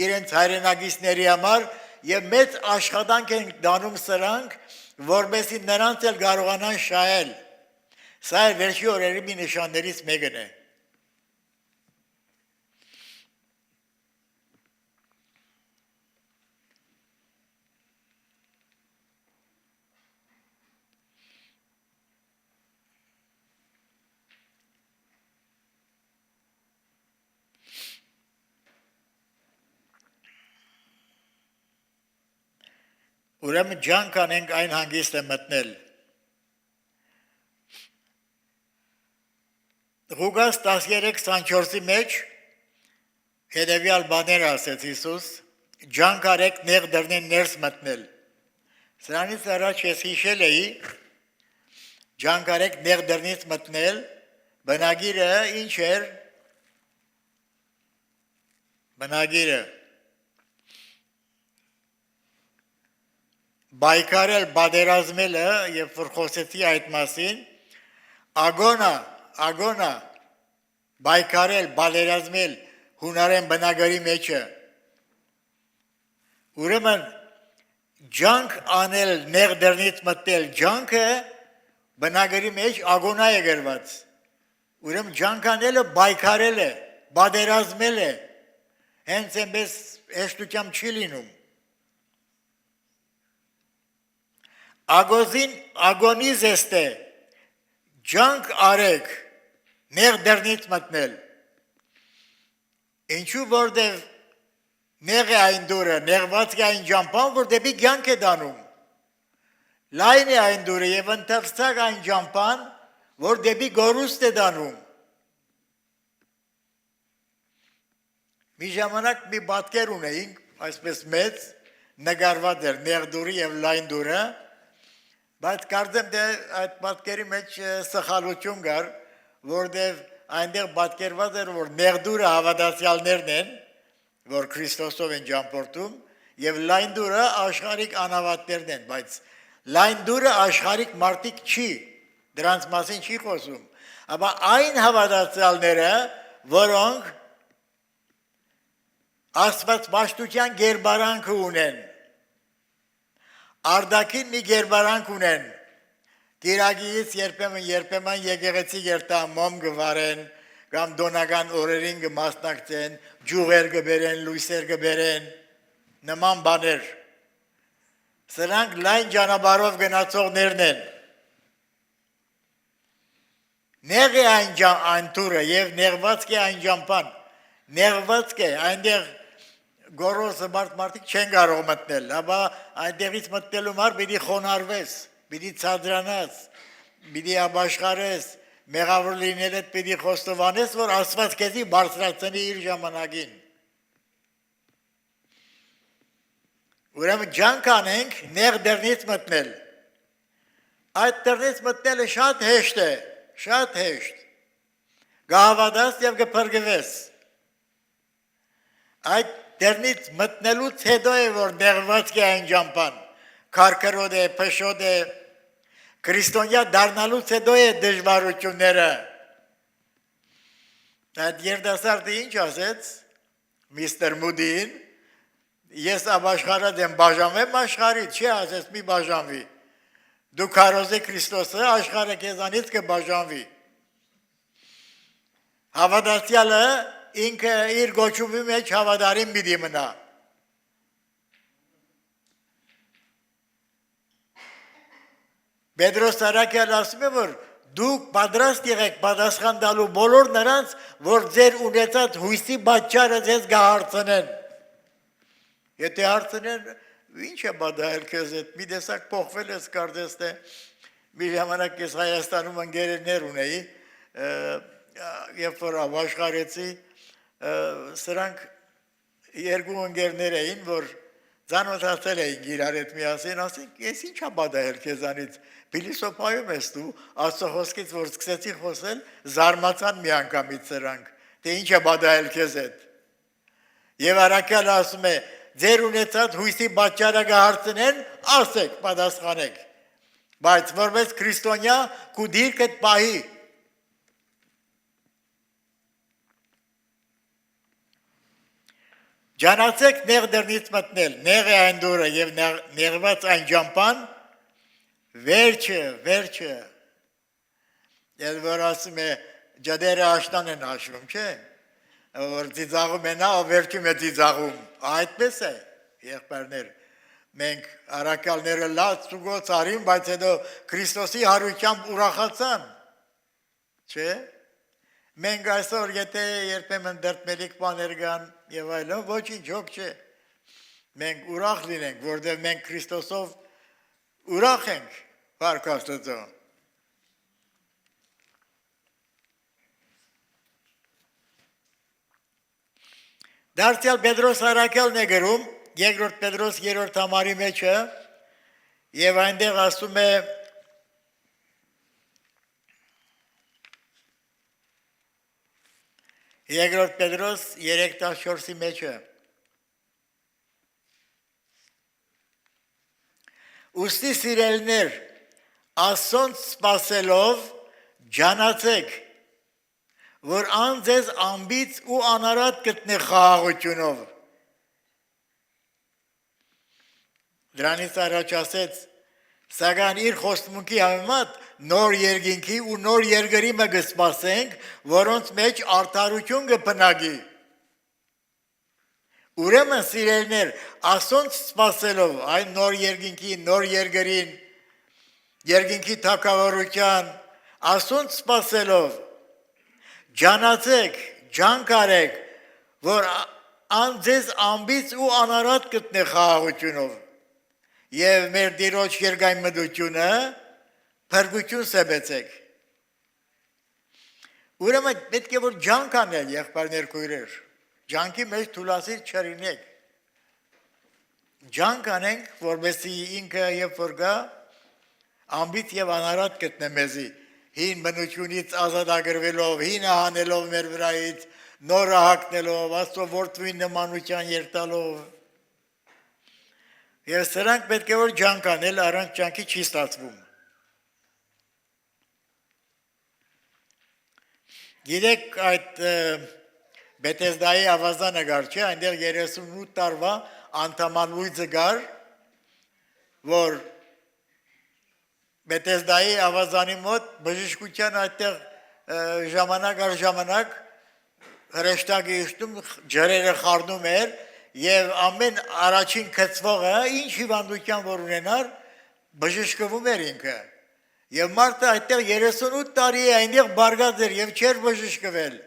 իրենց հայրենակիցների համար և մեծ աշխատանք են դանում սրանք, որպեսզի նրանց էլ կարողանան շահել։ Սա էլ վերջի օրերի մի նշաններից մեկն է։ Ուրեմն ջանք անենք այն հանգիստ է մտնել։ Ղուկաս 13:24-ի մեջ հետևյալ բաներ ասեց Հիսուս. ջանք արեք նեղ դռնին ներս մտնել։ Սրանից առաջ ես հիշել էի, ջանք արեք նեղ դռնից մտնել, բնագիրը ինչ էր։ Բնագիրը բայկարել բادرազմելը, երբ որ խոսեցի այդ մասին, ագոնա, բայկարել, բادرազմել հունարեն բնագարի մեջը։ Ուրեմն ջանք անել նեղ դռնից մտնել, ջանքը բնագարի մեջ ագոնա է գրված։ Ուրեմն ջանք անելը բայկարել է, բادرազմել է, հենց այնպես հեշտությամբ չի լինում։ Ագոնիզեստ է, ջանք արեք, նեղ դռնից մտնել։ Ինչու որտև նեղ է այն դուրը, նեղված է այն ջամփան, որ դեպի կյանք է դանում։ Լայն է այն դուրը եւ ընթերցակ այն ջամփան, որ դեպի գորուստ է դանում։ Մի ժամանակ մի պատկեր ունեինք, այսպես մեծ, նկարված էր նեղ դուրը եւ լայն դուրը, բայց կարծեմ թե այդ պատկերի մեջ սխալություն կար, որտեղ այնտեղ պատկերված էր, որ նեղ դուրը հավատացյալներն են, որ Քրիստոսով են ճամփորդում, եւ լայն դուրը աշխարհիկ անհավատներն են, բայց լայն դուրը աշխարհիկ մարդիկ չի, դրանց մասին չի խոսում, ապա այն հավատացյալները, որոնք աստվածպաշտության գերբարանքը ունեն, արդակին մի գերբարանք ունեն, Տիրագից երբեմն եկեղեցի երտան մոմ գվարեն, կամ դոնական օրերին կմասնակցեն, ջուղեր կբերեն, լույսեր կբերեն, նման բաներ։ Սրանք լայն ճանապարհով գնացողներն են։ Նեղ է այն տուրը եւ նեղված է այն ջամփան, նեղված է այնտեղ գորոսը մարդիկ չեն կարող մտնել, ապա այնտեղից մտնելու համար պիտի խոնարհվես, պիտի ցածրանաս, պիտի ապաշխարես, մեղավոր լինելդ պիտի խոստովանես, որ Աստված քեզի բարձրացնի իր ժամանակին։ Ուրեմն ջանք անենք նեղ դռնից մտնել։ Այդ դռնից մտնելը շատ հեշտ է, շատ հեշտ։ Գահավատաս եւ կփրկվես։ Այդ դեռնից մտնելուց հետո է, որ նեղված է այն ջամփան, քարքրոտ է, փշոտ է, քրիստոնյա դառնալուց հետո է դժվարությունները։ Այդ երիտասարդը ինչ ասեց Միստր Մուդին, ես ապաշխարած եմ բաժանվեմ աշխարհից, չի ասես մի բաժանվի։ Դու քարոզի Քրիստոսը աշխարհը քեզանից կբաժանվի։ Հավատացյալը ինքը իր գոչումի մեջ հավատարիմ պիտի մնա։ Պետրոս Արաքյալը ասում է, որ դուք պատրաստ եղեք պատասխան տալու բոլոր նրանց, որ ձեր ունեցած հույսի պատճառը ձեզ կհարցնեն։ Եթե հարցնեն, ինչ է պատահել քեզ հետ, մի տեսակ փոխվել ես կարծես թե մի ժամանակ ես Հայաստանում ընկերներ ունեի, երբ որ ապաշխարեցի, սրանք երկու ընկերներ էին, որ ծանոթացել էին իրար հետ միասին, ասենք, ես ինչ է պատահել քեզանից, փիլիսոփայում ես դու, Աստծո խոսքից որ սկսեցի խոսել, զարմացան մի անգամից սրանք, թե ինչ է պատահել քեզ հետ։ Եվ Արաքյալը ասում է, ձեր ունեցած հույսի պատճառը կհարցնեն, ասեք, պատասխանեք, բայց որպես քրիստոնյա քու դիրքդ պահի։ Ջանացեք նեղ դռնից մտնել, նեղ է այն դուռը եւ նեղված այն ճամփան, վերջը, ես որ ասում է, ջադերը աշտան են հաշվում, չէ, որ ծիծաղում է նա, վերջում է ծիծաղում, այդպես է, եղբայրներ, մենք առաքյալները լաց ծուգոց արին, բայց հետո Քրիստոսի հարությամբ ուրախացան, չէ, մենք այսօր եթե երբեմն դրդմելիք բաներ կան եւ այլն, ոչինչ հոգ չէ, մենք ուրախ լինենք, որտեղ մենք Քրիստոսով ուրախ ենք, Փառք Աստծո։ Դարձյալ Պետրոս Արաքյալն է գրում, երկրորդ Պետրոս 3-րդ համարի մեջը, եւ այնտեղ ասում է երկրորդ Պետրոս 3:14-ի մեջը Ուստի սիրելիներ, Աստծուն սպասելով ջանացեք, որ ան ձեզ ամբից ու անարատ գտնի խաղաղությունով։ Դրանից առաջ ասեց, սակայն իր խոստմունքի համեմատ նոր երկինքի ու նոր երկրի մը կսպասենք, որոնց մեջ արդարություն կբնակի։ Ուրեմն սիրելիներ, Աստծուն սպասելով այն նոր երկինքի, նոր երկրին, երկինքի թագավորության, Աստծուն սպասելով ջանացեք, ջանք արեք, որ ան ձեզ ամբից ու անարատ գտնի խաղաղությունով եւ մեր Տիրոջ երկայնմտությունը փրկություն սեբեցեք։ Ուրեմն պետք է որ ջանք անել եղբայրներ քույրեր, ջանքի մեջ թուլասիր չրինեք։ Ջանք անենք, որովհետեւ ինքը երբ որ գա ամբից եւ անարատ գտնե մեզի, հին բնությունից ազատագրվելով, հինը հանելով մեր վրայից, նորը հագնելով, Աստծո որդվի նմանության երտալով։ Եվ սրանք պետք է որ ջանք անել, առանց ջանքի չի ստացվում։ Գիտեք այդ Բեթեսդայի ավազանը գար, չէ, այնտեղ 38 տարվա անդամանույցը գար, որ Բեթեսդայի ավազանի մոտ բժշկության այդտեղ ժամանակ առ ժամանակ հրեշտակի իշտում ջրերը խառնում էր եւ ամեն առաջին քծվողը ինչ հիվանդության որ ունենար բժշկվում էր ինքը եւ մարդը այդտեղ 38 տարի է այնտեղ բարգած էր եւ չէր բժշկվել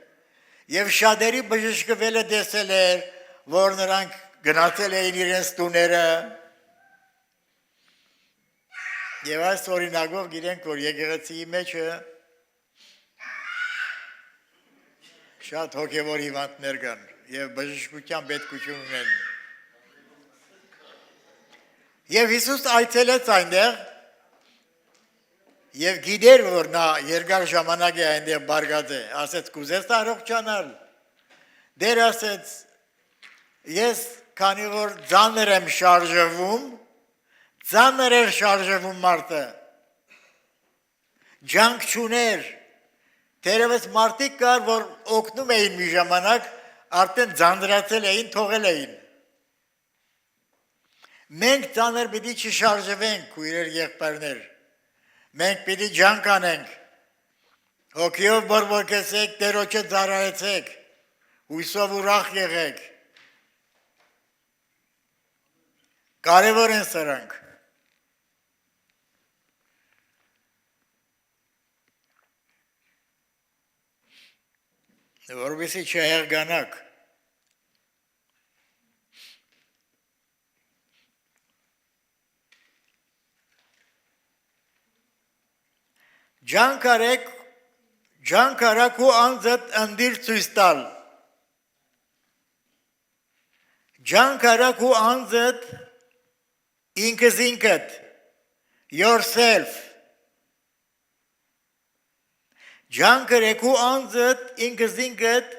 եւ շատերի բժշկվելը տեսել էր որ նրանք գնացել էին իրենց տուները Եվ այս օրինակով գիտենք, որ եկեղեցիի մեջը շատ հոգևոր հիվանդներ կան և բժշկության պետքություն ունեն։ Եվ Հիսուս այցելեց այնտեղ և գիտեր, որ նա երկար ժամանակ է այնտեղ բարգած է, ասեց կուզես առողջանալ։ Դեր ասեց, ես քանի որ ծանր եմ շարժվում, ծանր էր շարժվում մարդը, ջանք չուներ, թերևս մարդիկ կար, որ օգնում էին մի ժամանակ, արդեն ձանձրացել էին, թողել էին։ Մենք ծանր պիտի չշարժվենք, քույրեր եղբայրներ։ Մենք պիտի ջանք անենք։ Հոգիով բորբոքեցեք, Տերոջը ծառայեցեք, հույսով ուրախ եղեք։ Կարևոր են սրանք։ Որովհետեւ չհեղգանաք։ Ջանք արեք ու անձդ ընդիր ցույց տալ։ Ջանք արեք ու անձդ ինքս ինքդ yourself ջանք արեք ու անձդ ինքս ինքդ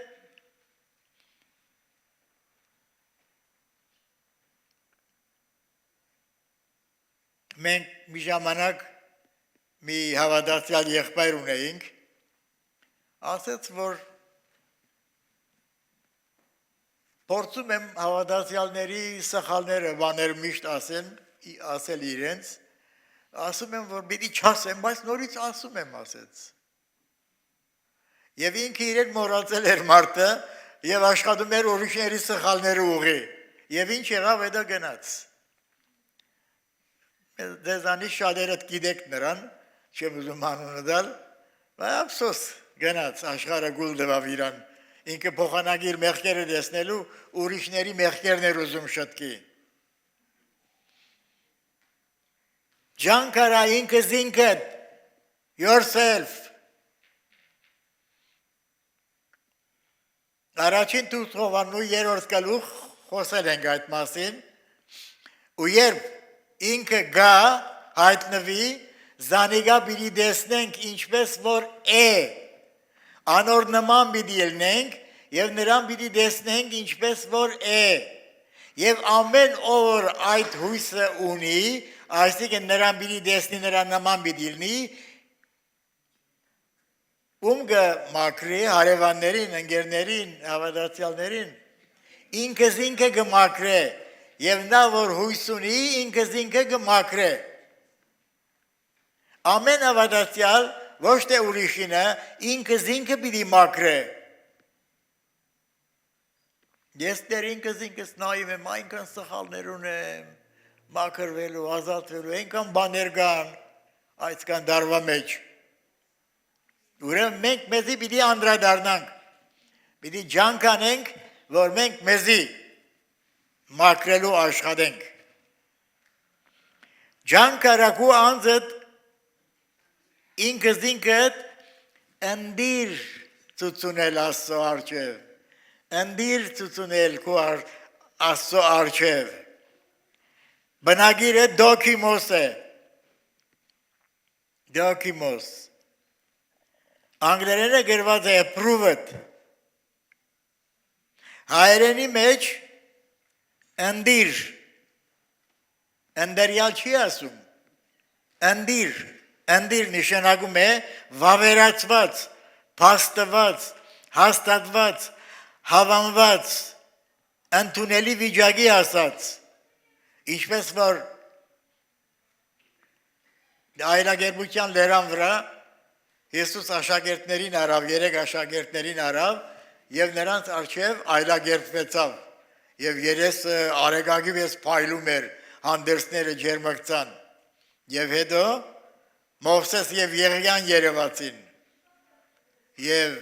մենք մի ժամանակ մի հավատացյալ եղբայր ունեինք, ասաց, որ փորձում եմ հավատացյալների սխալները բաներ միշտ ասել իրենց, ասում եմ, որ պիտի չասեմ, բայց նորից ասում եմ, ասեց։ Եվ ինքը իրեն մոռացել էր մարդը եւ աշխատում էր ուրիշների սխալները ուղղի։ Եվ ինչ եղավ, հետո գնաց։ Դեզանից շատերը գիտեք նրան, չեմ ուզում անունը տալ, բայց ափսոս գնաց, աշխարհը գուլ տվավ իրան, ինքը փոխանակիր մեղքերը տեսնելու ուրիշների մեղքերն էր ուզում շտկի։ Ջանք արա ինքս ինքդ, yourself։ Առաջին Թուխովանու 3-րդ գլուխ խոսել ենք այդ մասին, ու երբ ինքը գա հայտնվի, զանիգա պիտի տեսնենք ինչպես որ է, անոր նման պիտի ելնենք եւ նրան պիտի տեսնենք ինչպես որ է, եւ ամեն ով այդ հույսը ունի, այսինքն նրան պիտի տեսնի, նրան նման պիտի ելնի, ում կմաքրի հարևաններին, ընկերներին, հավատացյալներին, ինքս ինքը կմաքրե, եւ նա որ հույս ունի, ինքս ինքը կմաքրե։ Ամեն հավատացյալ ոչ թե ուրիշինը, ինքս ինքը պիտի մաքրե։ Ես դեռ ինքս նայում եմ, այնքան սխալներ ունեմ, մաքրվելու, ազատվելու, այնքան բաներ կան, այսքան դարվա մեջ։ Ուրեմն մենք մեզի պիտի անդրադառնանք, պիտի ջանք անենք, որ մենք մեզի մաքրելու աշխատենք։ Ջանք արակու անձդ ինքս ինքդ ընդիր ծուցունել Աստծո առջև, ընդիր ծուցունել քո Աստծո առջև։ Բնագիրը դոքիմոս է, դոքիմոս։ Անգլերենը գրված է prove-it։ Հայերենի մեջ ընդիր, ընդերյալ չի ասում, ընդիր նշանակում է վավերացված, փաստված, հաստատված, հավանված, ընդունելի վիճակի ասած, ինչպես որ այլագերբության լերան վրա Հիսուս աշակերտներին արավ, 3 աշակերտներին արավ եւ նրանց առջև այլագերբվեցավ եւ երեսը արեգակի վես փայլում էր, հանդերձները ջերմկցան եւ հետո Մովսես եւ Եղիան երևացին եւ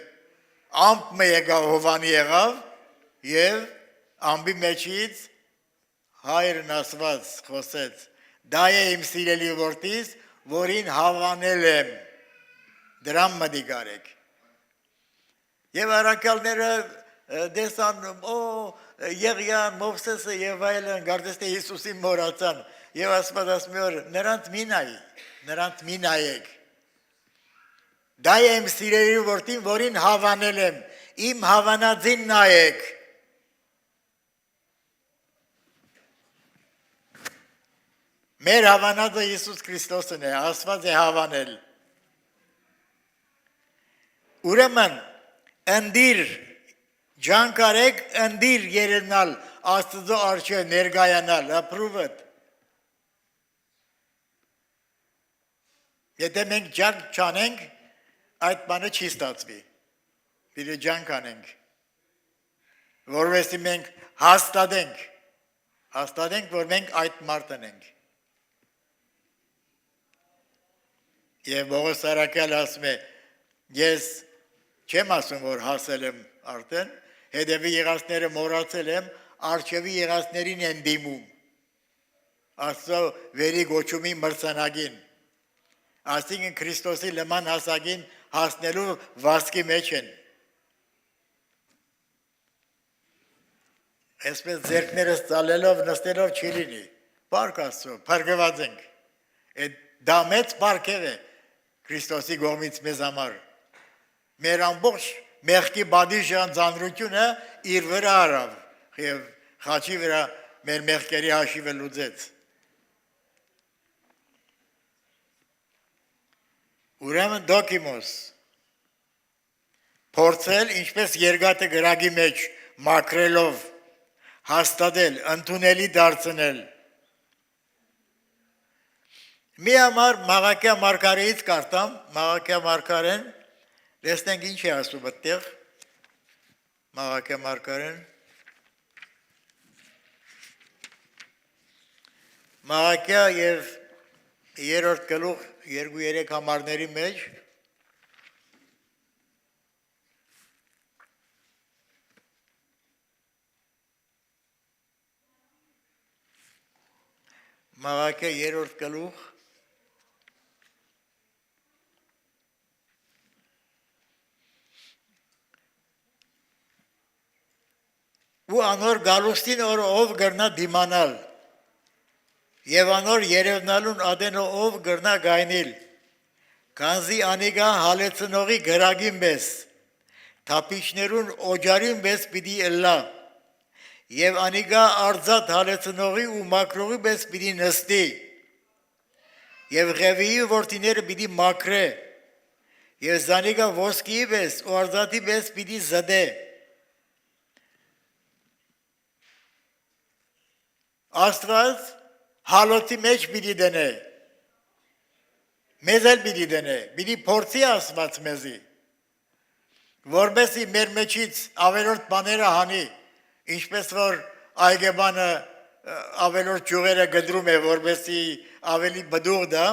ամպը եկավ Հովանի եղավ եւ ամբի մեջից հայրն ասված խոսեց դա է իմ սիրելի որդիս որին հավանել եմ դրամ մտիկ արեք եւ առաքյալները դեսան Եղիան Մովսեսը եւ այլն գարդես թե Հիսուսին մոռացան եւ ասված ասում էր նրանց մի նայեք դա է իմ սիրելի որդին որին հավանել եմ իմ հավանածին նայեք մեր հավանածը Հիսուս Քրիստոսն է ասված է հավանել ուրեմն ընդիր ջանք արեք ընդիր երենալ Աստծո առջև ներկայանալ approve it Եթե մենք ջանք չանենք, այդ բանը չի ստացվի։ Պիտի ջանք անենք, որովհետեւ մենք հաստատենք, որ մենք այդ մարդն ենք։ Եվ Պողոս Արաքյալը ասում է, ես չեմ ասում, որ հասել եմ արդեն, հետևի եղածները մոռացել եմ, առջևի եղածներին են դիմում։ Աստծո վերի գոչումի մրցանակին, այսինքն Քրիստոսի նման հասակին հասնելու վազքի մեջ են։ Այսպես ձեռքներս ծալելով, նստելով չի լինի, պարկ Աստծո, փրկված ենք, դա մեծ պարգև է Քրիստոսի կողմից մեզ համար, մեր ամբողջ մեղքի բադիժը անձանրությունը իր վրա արավ և խաչի վրա մեր մեղքերի հաշիվը լուծեց։ Ուրեմն դոկիմոս, փորձել ինչպես երկաթը գրագի մեջ մաքրելով, հաստատել, ընդունելի դարձնել։ Մի համար Մաղաքիա մարգարեից կարդամ, Մաղաքիա մարգարեն, տեսնենք ինչ է ասում այդտեղ, Մաղաքիա մարգարեն, Մաղաքիա և 3-րդ գլուխ 2-3 համարների մեջ Մաղաքիա 3-րդ գլուխ ու անոր գալուստին օր ով գրնա դիմանալ և անոր երևնալուն ադենո ով գրնա գայնիլ, կանզի անիգա հալեցնողի գրագին բես, թապիչներուն օջարին բես պիտի էլլա, և անիգա արձատ հալեցնողի ու մակրողի բես պիտի նստի, և ղևիի որդիները պիտի մակրե, և զանիգա ոսկիի բես ու արձատի բես պիտի զդե, Աստված հալոցի մեջ պիտի դնե, մեզ էլ պիտի դնե, պիտի փորձի Աստված մեզի, որպեսզի մեր մեջից ավելորդ բաները հանի, ինչպես որ այգեբանը ավելորդ ճյուղերը գդրում է, որպեսզի ավելի բդուղ դա,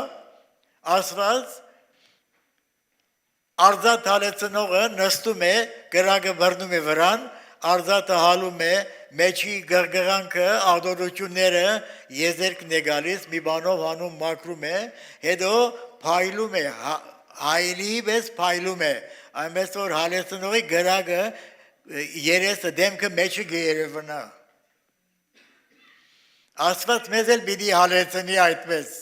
Աստված արձատ հալեցնողը նստում է, գրագը բռնում է վրան, արձատը հալում է, մեջի գղգղանքը, աղդորությունները եզերքն է գալիս, մի բանով հանում մակրում է, հետո փայլում է, հայլիի պես փայլում է, այնպես որ հալեցնողի գրագը երեսը դեմքը մեջը գերևնա։ Աստված մեզ էլ պիտի հալեցնի այդպես,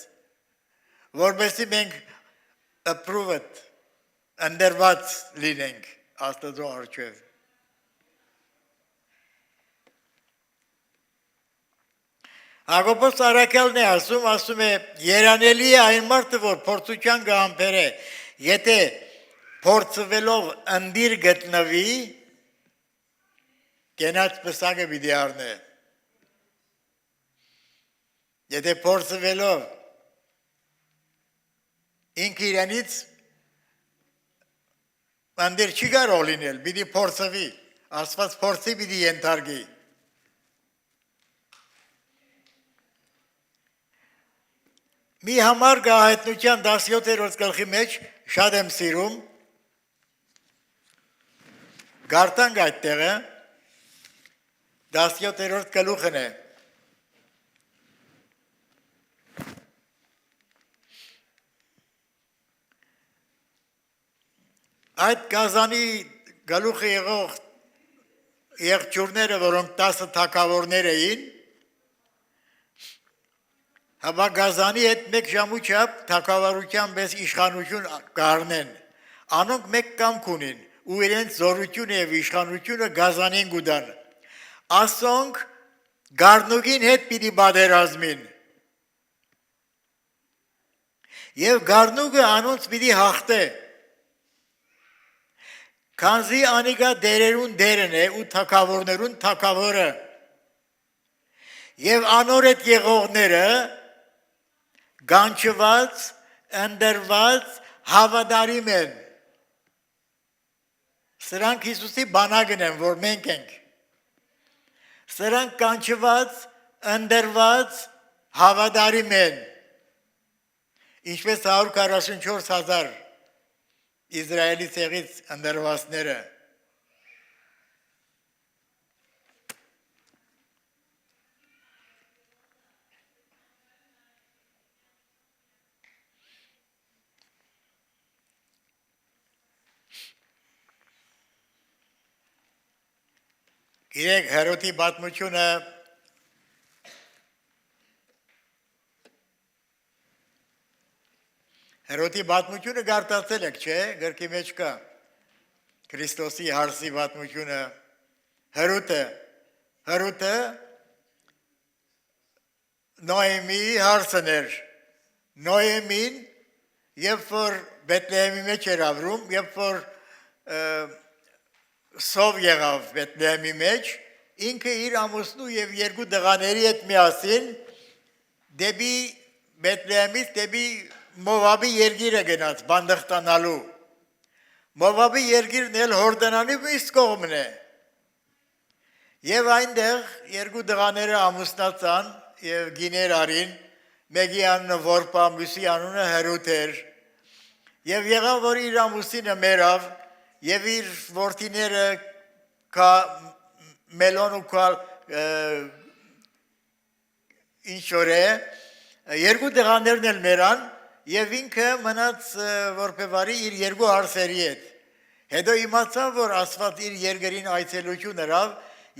որպեսզի մենք approved, ընդրված լինենք Աստծո առջև։ Հակոբոս Արաքյալն է ասում է, երանելի է այն մարդը, որ փորձության գամբեր է, եթե փորձվելով ընդիր գտնվի, կենաց պսակը պիտի առնե։ Եթե փորձվելով ինքը իրանից ընդիր չի կարող լինել, պիտի փորձվի, Աստված փորձի պիտի ենթարկի։ Մի համար գահետնության 17-րդ գլխի մեջ շատ եմ սիրում, գարտանք այդ տեղը, 17-րդ գլուխն է, այդ գազանի գլուխը եղող եղջյուրները, որոնք 10 թագավորներ էին, Հաբա գազանի հետ մեկ ժամուչապ թագավարության պես իշխանություն կառնեն, անոնք մեկ կամք ունին, ու իրենց զորությունը և իշխանությունը գազանին գուդան, ասոնք գառնուկին հետ պիտի բادرազմին, և գառնուկը անոնց պիտի հաղթե, քանզի անիգա դերերուն դերն է ու թագավորներուն թագավորը, և անոր հետ եղողները գանչված ընդրված հավատարիմ են։ Սրանք Հիսուսի բանագն են, որ մենք ենք։ Սրանք կանչված, ընդրված հավատարիմ են։ Ինչպես 144,000 Իսրայելի ցեղից ընդրվածները։ Գիտեք, Հերոդի պատմությունը գարտացել եք, չէ, գրքի մեջ կա Քրիստոսի հարսի պատմությունը, Հերոդը Նոեմի հարսն էր, Նոեմին, երբ որ Բեթլեհեմի մեջ էր ապրում, երբ որ սով եղավ Բեթլեհեմի մեջ, ինքը իր ամուսնու և երկու դղաների հետ միասին դեպի Բեթլեհեմից դեպի Մովաբի երկիրը գնաց բանդղտանալու։ Մովաբի երկիրն էլ Հորդանանի մյուս կողմն է։ Եվ այնտեղ երկու դղաները ամուսնացան և գիներ արին, մեկի անունը Որպա, մյուսի անունը Հերոդ էր։ Եվ եղավ, որ իր ամուսինը մեռավ, և իր որդիները Մելոն ու ինչ որ է, երկու դղաներն էլ մեռան, և ինքը մնաց որպեվարի իր երկու հարսերի հետ։ Հետո իմացավ, որ Աստված իր երկրին այցելություն հրավ,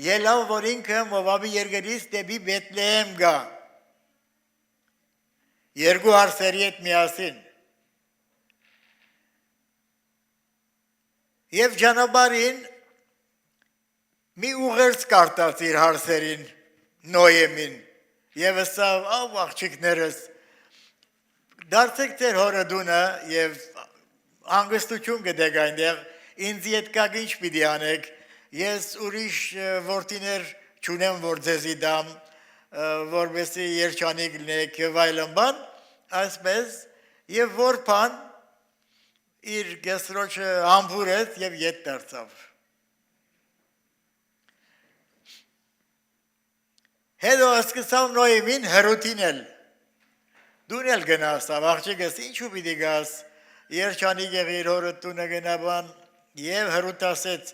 ելավ, որ ինքը Մովաբի երկրից դեպի Բեթլեհեմ գա։ Երկու հարսերի հետ միասին։ Եվ ճանապարհին մի ուղերձ կարտաց իր հարսերին, Նոեմին, և ասավ, ավ աղջիկներս, դարձեք ձեր հորը դունը և հանգստություն գտեք այնտեղ, ինձ հետ կաք ինչ պիտի անեք, ես ուրիշ որդիներ չունեմ, որ ձեզի դամ, որպեսզի երջանիկ լինեք և այլն բան, այսպես, և Որպան իր գեսրոջը համբուրեց և ետ դարձավ։ Հետո սկսավ Նոեմին Հերոդին էլ, դուն էլ գնաս, աղջիկս ինչու պիտի գաս, երջանիկ եղիր հորդ տունը գնա բան, և Հերոդ ասեց,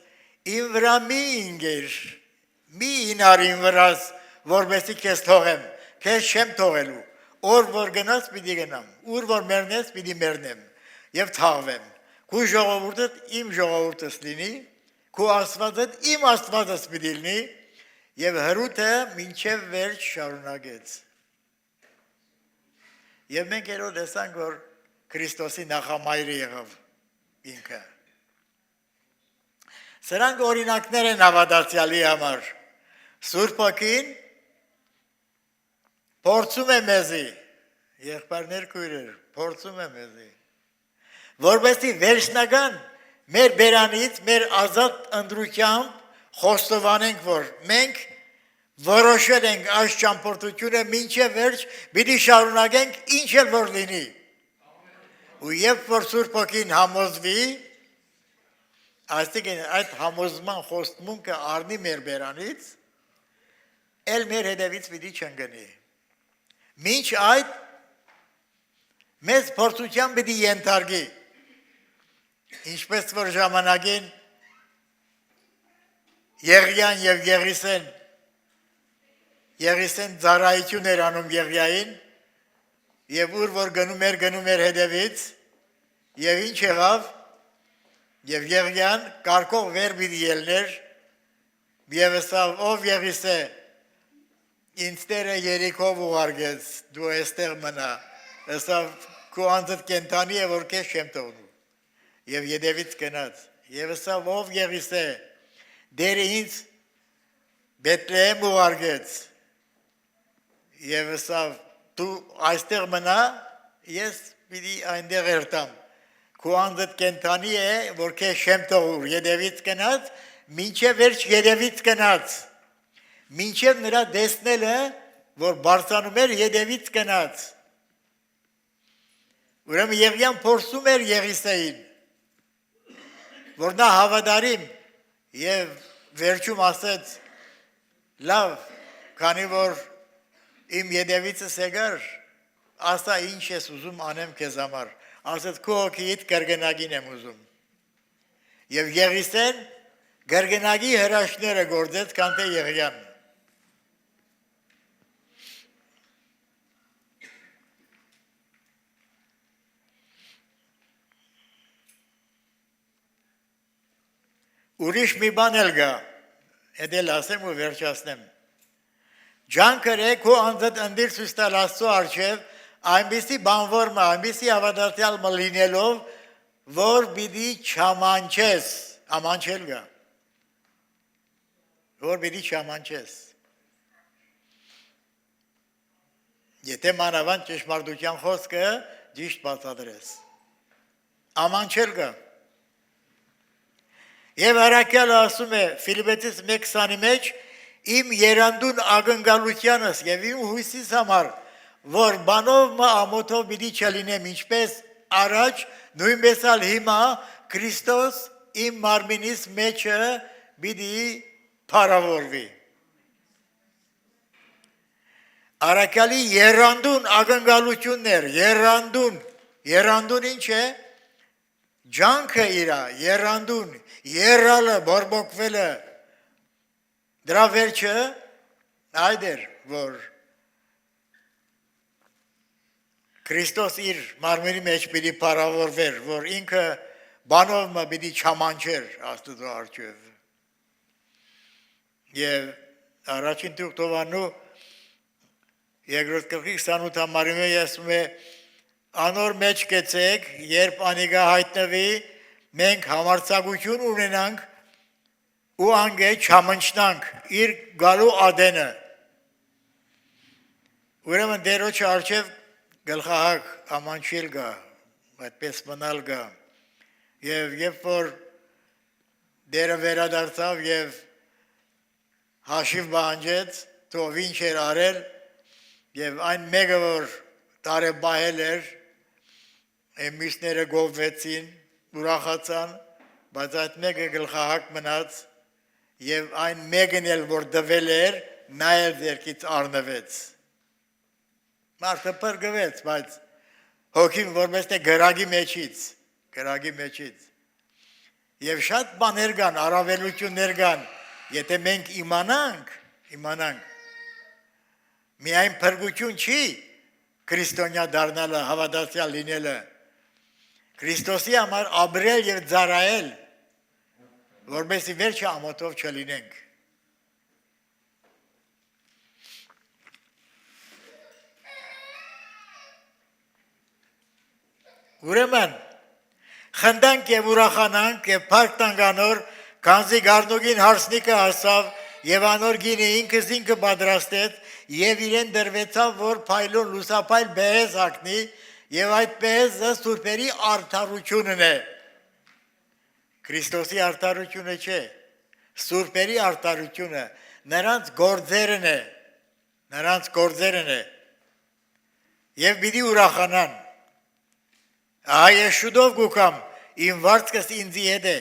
իմ վրա մի ինգեր, մի ինար իմ վրաս, որպեսզի քեզ թողեմ, քեզ չեմ թողելու, օր որ գնաս պիտի գնամ, ուր որ մեռնես պիտի մեռնեմ և թաղվեմ, քու ժողովուրդդ իմ ժողովուրդս լինի, քու Աստվածդ իմ Աստվածս պիտի լինի, և Հերոդը մինչև վերջ շարունակեց։ Եվ մենք երբ տեսանք, որ Քրիստոսի նախամայրը եղավ ինքը։ Սրանք օրինակներ են հավատացյալի համար։ Սուրբ Հոգին փորձում է մեզի, եղբայրներ քույրեր, փորձում է մեզի, որպեսզի վերջնական մեր բերանից, մեր ազատ ընտրությամբ խոստովանենք, որ մենք որոշել ենք այս ճամփորդությունը մինչև վերջ պիտի շարունակենք ինչ էլ որ լինի։ Ու երբ որ Սուրբ Հոգին համոզվի, այսինքն այդ համոզման խոստմունքը առնի մեր բերանից, էլ մեր հետևից պիտի չընկնի։ Մինչ այդ մեզ փորձության պիտի ենթարկի, ինչպես որ ժամանակին Եղիան և Եղիսեն ծառայություն էր անում Եղիային, և ուր որ գնում էր հետևից, և ինչ եղավ, և Եղիան կարգող վեր պիտի ելներ, և ասավ, ով Եղիսե, ինձ Տերը Երիքով ուղարկեց, դու այստեղ մնա, ասավ, քո անձդ կենդանի է, որ քեզ չեմ թողնու, և հետևից գնաց, և ասավ, ով Եղիսե, Տերը ինձ Բեթլեհեմ ուղարկեց, և ասավ, դու այստեղ մնա, ես պիտի այնտեղ երթամ, քո անձդ կենդանի է, որ քեզ չեմ թողնու, հետևից գնաց, մինչև վերջ հետևից գնաց, մինչև նրա տեսնելը, որ բարձրանում էր, հետևից գնաց, Ուրեմն Եղիան փորձում էր Եղիսեին, որ նա հավատարիմ եւ վերջում ասեց. լավ, քանի որ իմ յետևիցս եկար, ասա ինչ ես ուզում անեմ քեզ համար, ասեց քո հոգիիդ կրկնակին եմ ուզում։ Եվ Եղիսեն կրկնակի հրաշքները գործեց, քան թե Եղիան։ Ուրիշ մի բան էլ կա, էդել ասեմ ու վերջացնեմ։ Ջանքրե քո անձդ ընդիր ցույց տալ Աստծո առջև այնպիսի բանվոր մը, այնպիսի հավատացյալ մը լինելով, որ պիտի չամանչես, ամանչել կա, որ պիտի չամանչես։ Եթե մանավանդ ճշմարտության խոսքը ճիշտ բացատրես, ամանչել կա։ Եվ առաքյալը ասում է Ֆիլիպպեցիս 1:20-ի մեջ, իմ երանդուն ակնկալությանս եւ իմ հույսիս համար, որ բանով մը ամոթով պիտի չլինեմ, ինչպես առաջ, նույնպես ալ հիմա Քրիստոս իմ մարմինիս մեջը պիտի փառավորվի։ Առաքյալի երանդուն ակնկալություններ, երանդուն ինչ է։ Ջանքը իրա, երանդուն, երալը, բորբոքվելը, դրա վերջը այդ էր, որ Քրիստոս իր մարմինի մեջ պիտի փառավորվեր, որ ինքը բանով մը պիտի չամանչեր Աստծո առջև։ Եվ առաջին Թուղթովանու երկրորդ գլխի 28 համարում է ասում է. անոր մեջ կեցեք, երբ անիկա հայտնվի, մենք համարձակություն ունենանք ու անգե չամնչնանք իր գալու ադենը։ Ուրեմն դերոջ առջև գլխահակ ամանչիլ գա, այդպես մնալ գա։ Եվ երբ որ դերը վերադարձավ եւ հաշիվ բանջեց, թող ինչ էր արել, եւ այն մեկը որ տարեբահել էր, մյուսները գովվեցին, ուրախացան, բայց այդ մեկը գլխահակ մնաց եւ այն մեկն էլ որ դվել էր, նա էլ ձերքից առնվեց։ Մարդը փրկվեց, բայց հոգին որպես թե գրագի մեջից։ Եվ շատ բաներ կան, առավելություններ կան, եթե մենք իմանանք, միայն փրկություն չի քրիստոնյա դառնալը, հավատացյալ լինելը, Քրիստոսի համար ապրել եւ ծառայել, որովհետեւ վերջը ամոթով չլինենք։ Ուրեմն խնդանք եւ ուրախանանք եւ փառք տանք անոր, քանզի գառնուկին հարսնիկը հասավ եւ անոր գինը ինքը պատրաստեց եւ իրեն դրվեցավ, որ փայլուն լուսապայլ բեհեզ հագնի եւ այդ բեհեզը սուրբերի արդարությունն է։ Քրիստոսի արդարությունը չէ, սուրբերի արդարությունը նրանց գործերն է։ Եվ պիտի ուրախանան։ Այս շուտով գուքամ, իմ վարձքս ինձի հետ է,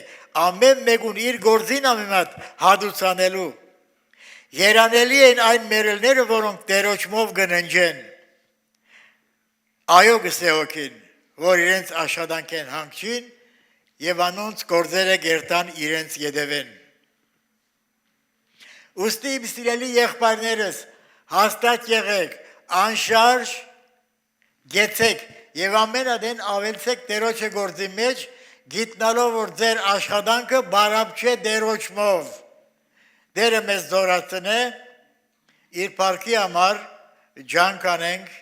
ամեն մեկուն իր գործին ամենատ հադուցանելու։ Երանելի են այն մերելները, որոնք դերոճմով գննջեն։ Այո գսե հոգին, որ իրենց աշխատանք են հանգչին եւ անոնց գործերը գերտան իրենց յետևեն։ Ուստի իմ սիրելի եղբայրներս, հաստատ եղեք, անշարժ գեցեք եւ ամենադեն ավելցեք Տերոջը գործի մեջ, գիտնալով որ ձեր աշխատանքը բարապ չէ դերոճմով։ Դերը մեզ զորացնե, իր փառքի համար ջանք անենք։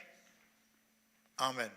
Amen.